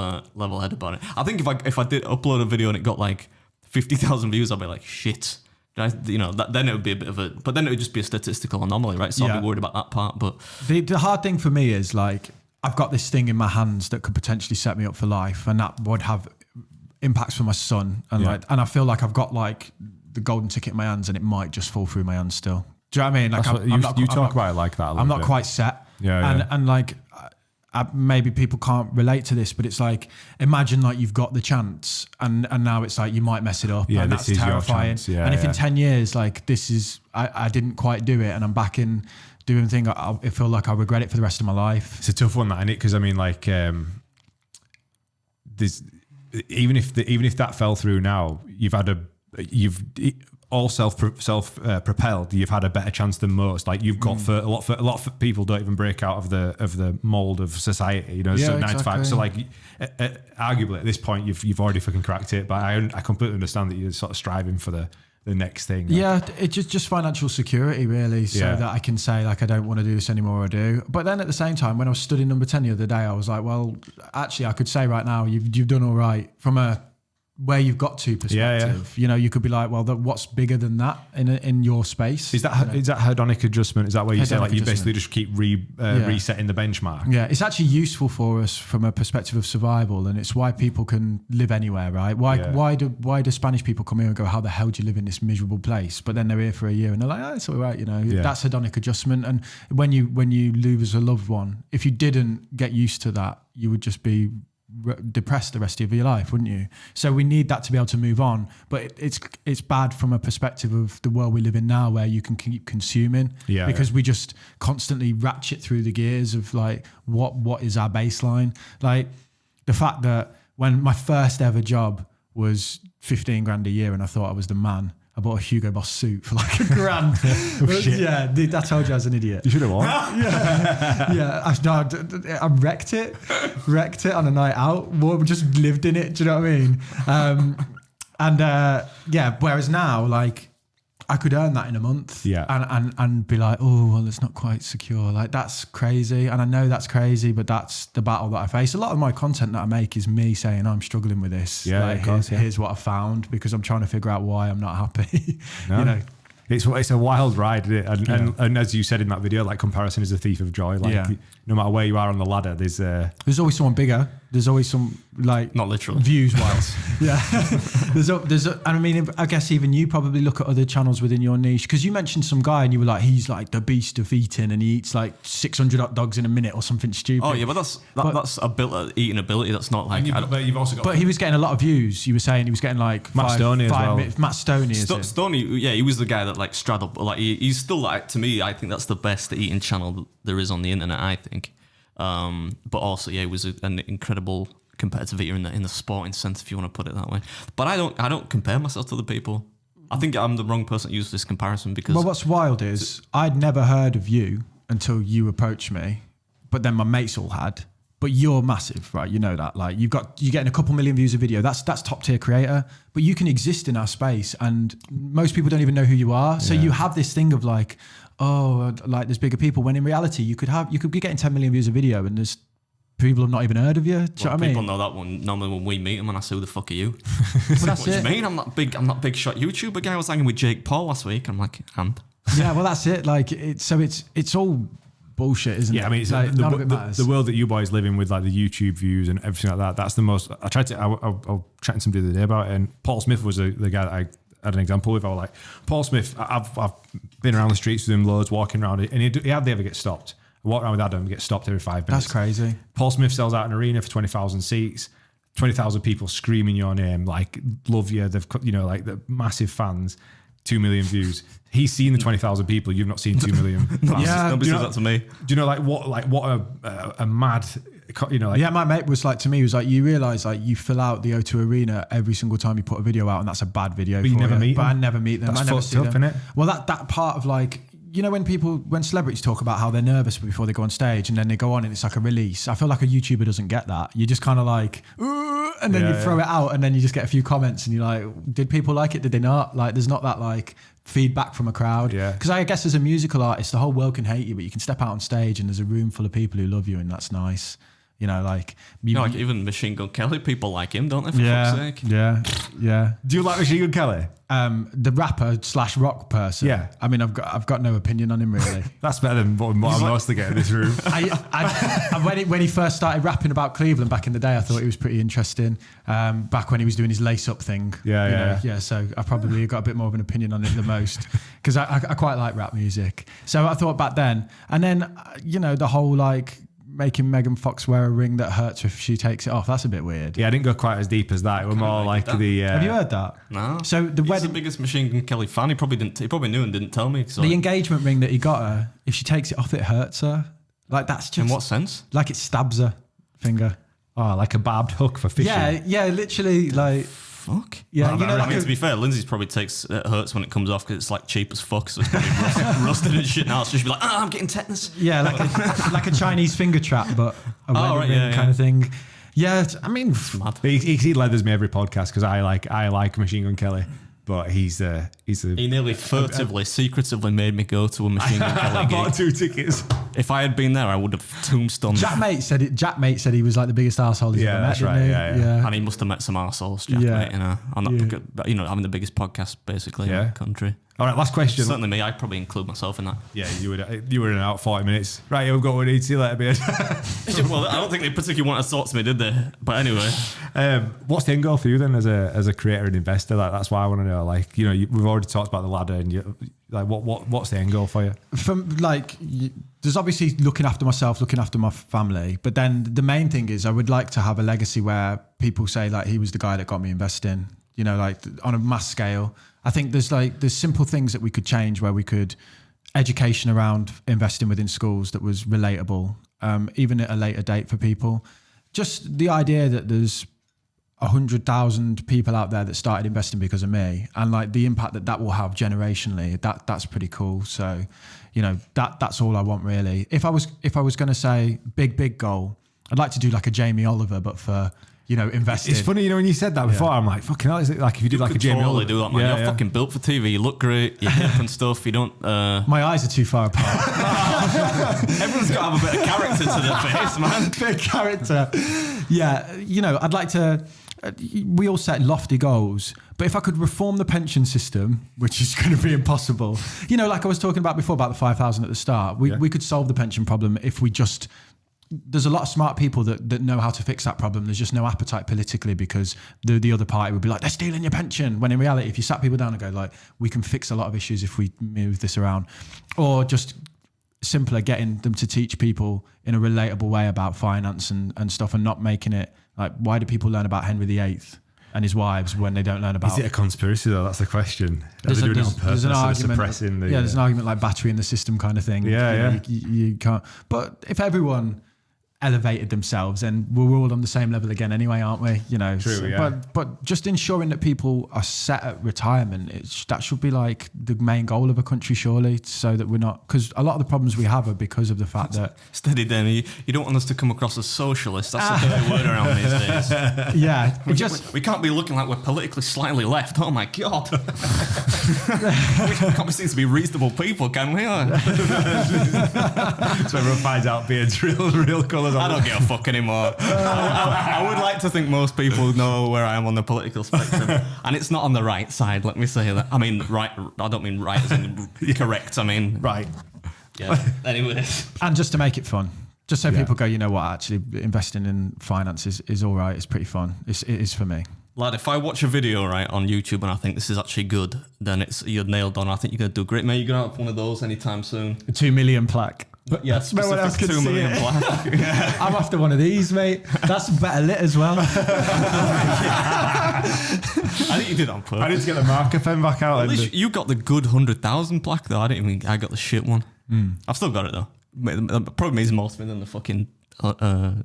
head about it. I think if I did upload a video and it got like 50,000 views, I'd be like, shit. Then it would be a bit of a, but then it would just be a statistical anomaly, right? So I'd be worried about that part. But the hard thing for me is like, I've got this thing in my hands that could potentially set me up for life, and that would have impacts for my son. And and I feel like I've got like the golden ticket in my hands, and it might just fall through my hands still. Do you know what I mean? Like you talk about it like that. I'm not quite set. Yeah. And like, maybe people can't relate to this, but it's like, imagine like you've got the chance and now it's like you might mess it up. Yeah, and this that's is terrifying. your chance. Yeah, and if in 10 years, like I didn't quite do it and I'm back in doing the thing, I feel like I'll regret it for the rest of my life. It's a tough one, that, isn't it? Because I mean, like, there's even if that fell through now, you've all self-propelled. You've had a better chance than most. Like you've got a lot of people don't even break out of the mold of society. You know, Yeah, so 9 to 5. So exactly. like, arguably at this point, you've already fucking cracked it. But I completely understand that you're sort of striving for the next thing. Yeah, it's just financial security really, so that I can say like I don't want to do this anymore or do. But then at the same time, when I was studying No.10 the other day, I was like, well, actually I could say right now you've done all right from a where you've got to perspective. You know, you could be like, well, what's bigger than that in your space? Is that hedonic adjustment? Is that where you say like you basically just keep resetting the benchmark? Yeah, it's actually useful for us from a perspective of survival, and it's why people can live anywhere, right? Why do Spanish people come here and go, how the hell do you live in this miserable place? But then they're here for a year and they're like, oh, it's all right, you know. Yeah. That's hedonic adjustment. And when you lose a loved one, if you didn't get used to that, you would just be depressed the rest of your life, wouldn't you? So we need that to be able to move on, but it's bad from a perspective of the world we live in now, where you can keep consuming, because we just constantly ratchet through the gears of like what is our baseline. Like the fact that when my first ever job was 15 grand a year and I thought I was the man, I bought a Hugo Boss suit for like $1,000. Yeah, dude, I told you I was an idiot. You should have won. I wrecked it on a night out. Just lived in it. Do you know what I mean? Whereas now, like, I could earn that in a month, and be like, oh, well, it's not quite secure. Like, that's crazy, and I know that's crazy, but that's the battle that I face. A lot of my content that I make is me saying I'm struggling with this. Here's what I found, because I'm trying to figure out why I'm not happy. No. You know. It's a wild ride, isn't it? And as you said in that video, like, comparison is a thief of joy. Like, no matter where you are on the ladder, there's always someone bigger. There's always some, like, not literally views wise. And I mean, I guess even you probably look at other channels within your niche, because you mentioned some guy and you were like, he's like the beast of eating and he eats like 600 hot dogs in a minute or something stupid. Oh yeah, but that's eating ability. That's not like. But you've also got. But he was getting a lot of views. You were saying he was getting like Matt Stoney as well. Matt Stoney, Stoney, yeah, he was the guy that like straddled. Like he's still, like, to me, I think that's the best eating channel there is on the internet, I think. But also, yeah, he was an incredible competitive eater in the sporting sense, if you want to put it that way. But I don't compare myself to other people. I think I'm the wrong person to use this comparison, because. Well, what's wild is I'd never heard of you until you approached me, but then my mates all had. But you're massive, right? You know that. Like you're getting a couple million views a video. That's top tier creator. But you can exist in our space, and most people don't even know who you are. So you have this thing of like, oh, like there's bigger people. When in reality, you could be getting 10 million views a video, and there's people have not even heard of you. Do you know what I mean? People know that one normally when we meet them, and I say, "Who the fuck are you?" That's what do you mean? I'm not big shot YouTuber guy. I was hanging with Jake Paul last week. I'm like, and yeah, well, that's it. Like it's all bullshit, isn't it? Yeah, I mean, it's like, the world that you boys live in with like the YouTube views and everything like that. That's the most. I was chatting to somebody the other day about it, and Paul Smith was the guy that I had an example with. I was like, Paul Smith, I've been around the streets with him loads, walking around it, and he hardly ever gets stopped. I walk around with Adam, get stopped every 5 minutes. That's crazy. Paul Smith sells out an arena for 20,000 seats, 20,000 people screaming your name, like, love you. They've, you know, like, the massive fans, 2 million views. He's seen the 20,000 people. You've not seen 2 million. Nobody says that to me. Do you know, what a mad, you know, like. Yeah, my mate was like, to me, he was like, you realise, like, you fill out the O2 Arena every single time you put a video out, and that's a bad video. But you never meet them. But I never meet them. That's I never see fucked up, them. innit? Well, that part of like, you know, when celebrities talk about how they're nervous before they go on stage and then they go on and it's like a release, I feel like a YouTuber doesn't get that. You just kind of like, and then you throw it out and then you just get a few comments and you're like, did people like it? Did they not? Like, there's not that like feedback from a crowd. Yeah. Because I guess as a musical artist, the whole world can hate you, but you can step out on stage and there's a room full of people who love you, and that's nice. You know, like... like even Machine Gun Kelly, people like him, don't they, for fuck's sake? Yeah. Do you like Machine Gun Kelly? The rapper / rock person. Yeah. I mean, I've got no opinion on him, really. That's better than what I'm mostly getting in this room. When he first started rapping about Cleveland back in the day, I thought he was pretty interesting. Back when he was doing his lace-up thing. Yeah. So I probably got a bit more of an opinion on it than most, because I quite like rap music. So I thought back then. And then, you know, the whole, like... making Megan Fox wear a ring that hurts her if she takes it off. That's a bit weird. Yeah, I didn't go quite as deep as that. It was more like the. Have you heard that? No. So He's the biggest Machine Gun Kelly fan. He probably didn't. He probably knew and didn't tell me. The engagement ring that he got her, if she takes it off, it hurts her. Like that's just. In what sense? Like it stabs her finger. Oh, like a barbed hook for fishing. Yeah, literally like. Fuck. Yeah, you know. I mean, to be fair, Lindsay's probably it hurts when it comes off because it's like cheap as fuck, so it's probably rusted and shit. Now it's just be like, I'm getting tetanus. Yeah, like a Chinese finger trap, but a wedding ring kind of thing. Yeah, I mean, mad. He leathers me every podcast because I like Machine Gun Kelly, but he nearly furtively, secretively made me go to a Machine Gun Kelly I gig. bought 2 tickets. If I had been there, I would have tombstoned. Jack Mate said he was like the biggest arsehole he's ever met. That's right. Yeah. And he must have met some arseholes, Jack Mate, you know. I'm not, having the biggest podcast basically in the country. All right, last question. Certainly me. I'd probably include myself in that. Yeah, you were in and out 40 minutes. Right, we've got what we need. See you later, beard. Well, I don't think they particularly wanted to talk to me, did they? But anyway. What's the end goal for you then as a creator and investor? Like, that's why I want to know. Like, we've already talked about the ladder and what's the end goal for you? There's obviously looking after myself, looking after my family. But then the main thing is I would like to have a legacy where people say like he was the guy that got me investing, like on a mass scale. I think there's simple things that we could change where we could education around investing within schools that was relatable, even at a later date for people. Just the idea that there's 100,000 people out there that started investing because of me, and like the impact that will have generationally, that's pretty cool. So, that's all I want really. If I was going to say big goal, I'd like to do like a Jamie Oliver, but for investing. It's funny, when you said that before, I'm like, fucking hell, is it like if you did like a Jamie Oliver? Do that, man. You're fucking built for TV. You look great. You're hip and stuff. You don't. My eyes are too far apart. Everyone's got to have a bit of character to their face, man. Bit of character. Yeah, I'd like to. We all set lofty goals, but if I could reform the pension system, which is going to be impossible, like I was talking about before about the 5,000 at the start, we could solve the pension problem if we just. There's a lot of smart people that know how to fix that problem. There's just no appetite politically because the other party would be like, they're stealing your pension. When in reality, if you sat people down and go like, we can fix a lot of issues if we move this around, or just simpler, getting them to teach people in a relatable way about finance and stuff, and not making it like, why do people learn about Henry VIII and his wives when they don't learn about? Is it a conspiracy though? That's the question. There's an argument. Suppressing the, there's an argument like battery in the system kind of thing. You can't. But if everyone elevated themselves, and we're all on the same level again anyway, aren't we? True, but just ensuring that people are set at retirement, that should be like the main goal of a country, surely, so that we're not, because a lot of the problems we have are because of the fact that steady Demi, you don't want us to come across as socialists. That's a dirty word around these days. Yeah, we can't be looking like we're politically slightly left. Oh my god. We can't be seen to be reasonable people, can we? So everyone finds out beard's real colours. I don't give a fuck anymore. I would like to think most people know where I am on the political spectrum, and it's not on the right side. Let me say that. I mean, right. I don't mean right as in correct. I mean right. Yeah. Anyways, and just to make it fun, just so people go, you know what? Actually, investing in finance is all right. It's pretty fun. It is for me. Lad, if I watch a video on YouTube and I think this is actually good, then you're nailed on. I think you're gonna do great, mate. You're gonna have one of those anytime soon. A 2 million plaque. But yeah, no one else can 2 million plaque. Yeah. I'm after one of these, mate. That's better lit as well. I think you did it on purpose. I need to get the marker pen back out. At least you got the good 100,000 plaque though. I got the shit one. I've still got it though. The problem is more to me than the fucking the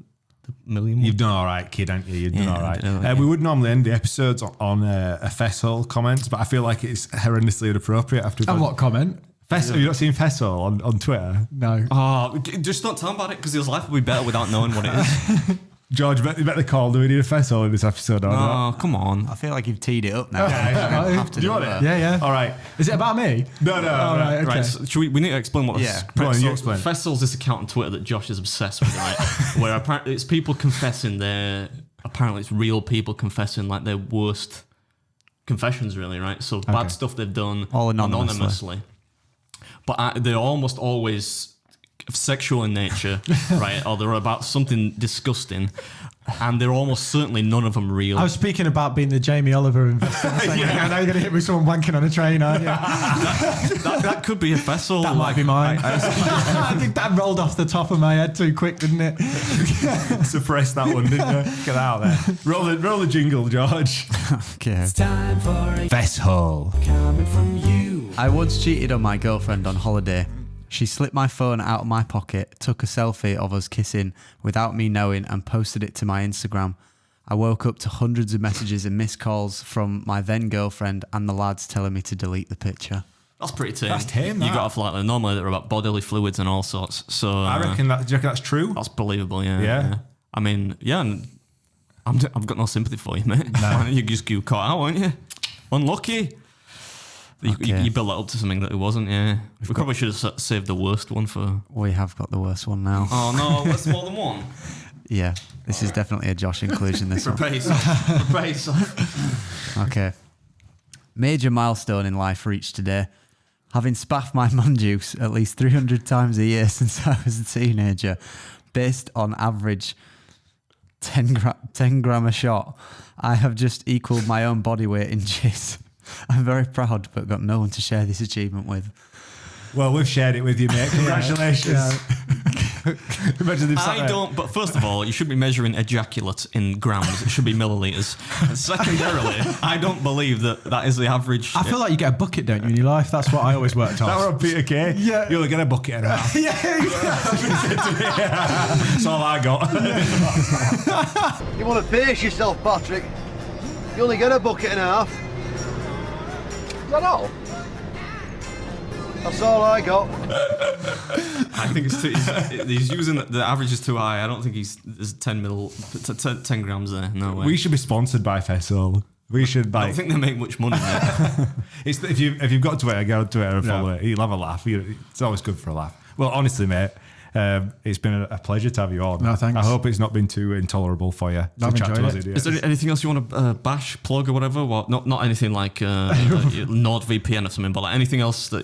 million one. You've done all right, kid, haven't you? You've done all right. We would normally end the episodes on a Fessel comment, but I feel like it's horrendously inappropriate after. And what comment? Have you not seen Fessel on Twitter? No. Oh, just don't tell him about it because his life will be better without knowing what it is. George, you better call. Do we need a Fessel in this episode? Oh, come on. I feel like you've teed it up now. Do you want it? Yeah. All right. Is it about me? No. Right, okay. Right, so we need to explain what Go on, you explain. Fessel's this account on Twitter that Josh is obsessed with, right? Where apparently it's people confessing apparently it's real people confessing like their worst confessions, really, right? So bad stuff they've done all anonymously. But they're almost always sexual in nature, right? Or they're about something disgusting. and they're almost certainly none of them real. I was speaking about being the Jamie Oliver investor. I know you're going to hit me with someone wanking on a train, aren't you? that could be a vessel. That might be mine. I think that rolled off the top of my head too quick, didn't it? Suppress that one, didn't you? Get that out there. Roll the jingle, George. Okay. It's time for a Festhole. comment from you. I once cheated on my girlfriend on holiday. She slipped my phone out of my pocket, took a selfie of us kissing without me knowing, and posted it to my Instagram. I woke up to hundreds of messages and missed calls from my then girlfriend and the lads telling me to delete the picture. That's pretty tame. That's tame, You that. got to like normally they're about bodily fluids and all sorts. So I reckon that. Do you reckon that's true? that's believable. Yeah. Yeah. I mean, yeah. And I've got no sympathy for you, mate. No. You just got caught out, weren't you? Unlucky. Okay. You built that up to something that it wasn't. Yeah. We probably should have saved the worst one for. We have got the worst one now. Oh no! That's more than one. Yeah, this is definitely a Josh inclusion, this one. Prepare yourself. Okay. Major milestone in life reached today. Having spaffed my man juice at least 300 times a year since I was a teenager, based on average 10 gram a shot, I have just equalled my own body weight in jizz. I'm very proud, but got no one to share this achievement with. Well, we've shared it with you, mate. Congratulations. Yeah. Imagine they've sat I there. don't, but first of all, you should be measuring ejaculate in grams. It should be millilitres. And secondarily, I don't believe that is the average. I feel like you get a bucket, don't you, in your life? That's what I always worked That off. were on Peter Kay. Yeah. You only get a bucket and a half. That's all I got. You want to pace yourself, Patrick. You only get a bucket and a half. Is that all? That's all I got. I think it's too, he's using the average is too high. I don't think there's 10 grams there. No way. We should be sponsored by Festhole. We should I don't think they make much money. Mate. It's if you've got Twitter, go on Twitter and follow it. You'll have a laugh. It's always good for a laugh. Well, honestly, mate, it's been a pleasure to have you on. No, thanks. I hope it's not been too intolerable for you. No, I've enjoyed it. Is there anything else you want to bash, plug, or whatever? Well, not anything like NordVPN or something, but like anything else that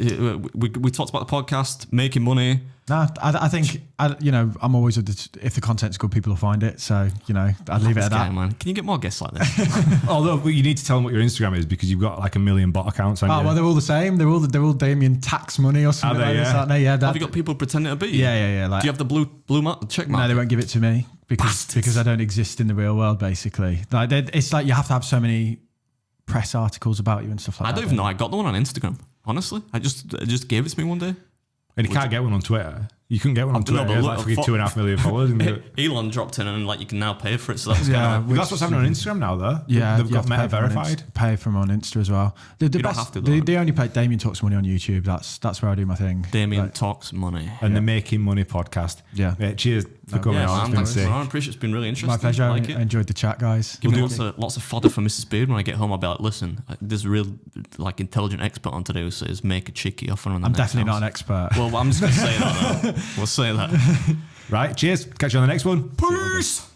we talked about the podcast, making money. No, I think I'm always if the content's good, people will find it. So I'd leave it at that. Man. Can you get more guests like this? Although you need to tell them what your Instagram is because you've got like 1 million bot accounts. Oh well, they're all the same. They're all Damien tax money or something like this, aren't they? Yeah. Have you got people pretending to be? Yeah. Like, do you have the blue mark, check mark? No, they won't give it to me because I don't exist in the real world. Basically, like it's like you have to have so many press articles about you and stuff like that. I don't even know. I got the one on Instagram. Honestly, I just gave it to me one day. And you can't get one on Twitter. You couldn't get one on Twitter. but There's like freaking 2.5 million followers. Elon dropped in and like you can now pay for it. So that's That's what's happening on Instagram now, though. Yeah, they've you got have to Meta pay verified. Pay from on Insta as well. The don't best, have to, though. they only play Damien Talks Money on YouTube. That's where I do my thing. Damien Like, Talks Money. And the Making Money podcast. Yeah. Cheers for coming Yeah, on. man, It's been thanks. sick. I appreciate it. It's been really interesting. my pleasure. I I like it. enjoyed the chat, guys. Give me lots of fodder for Mrs. Beard when I get home. I'll be like, listen, there's a real like intelligent expert on today who says make a cheeky offer on the I'm next definitely not house. an expert. Well, I'm just going to say that now. We'll say that. Right, cheers. Catch you on the next one. Peace.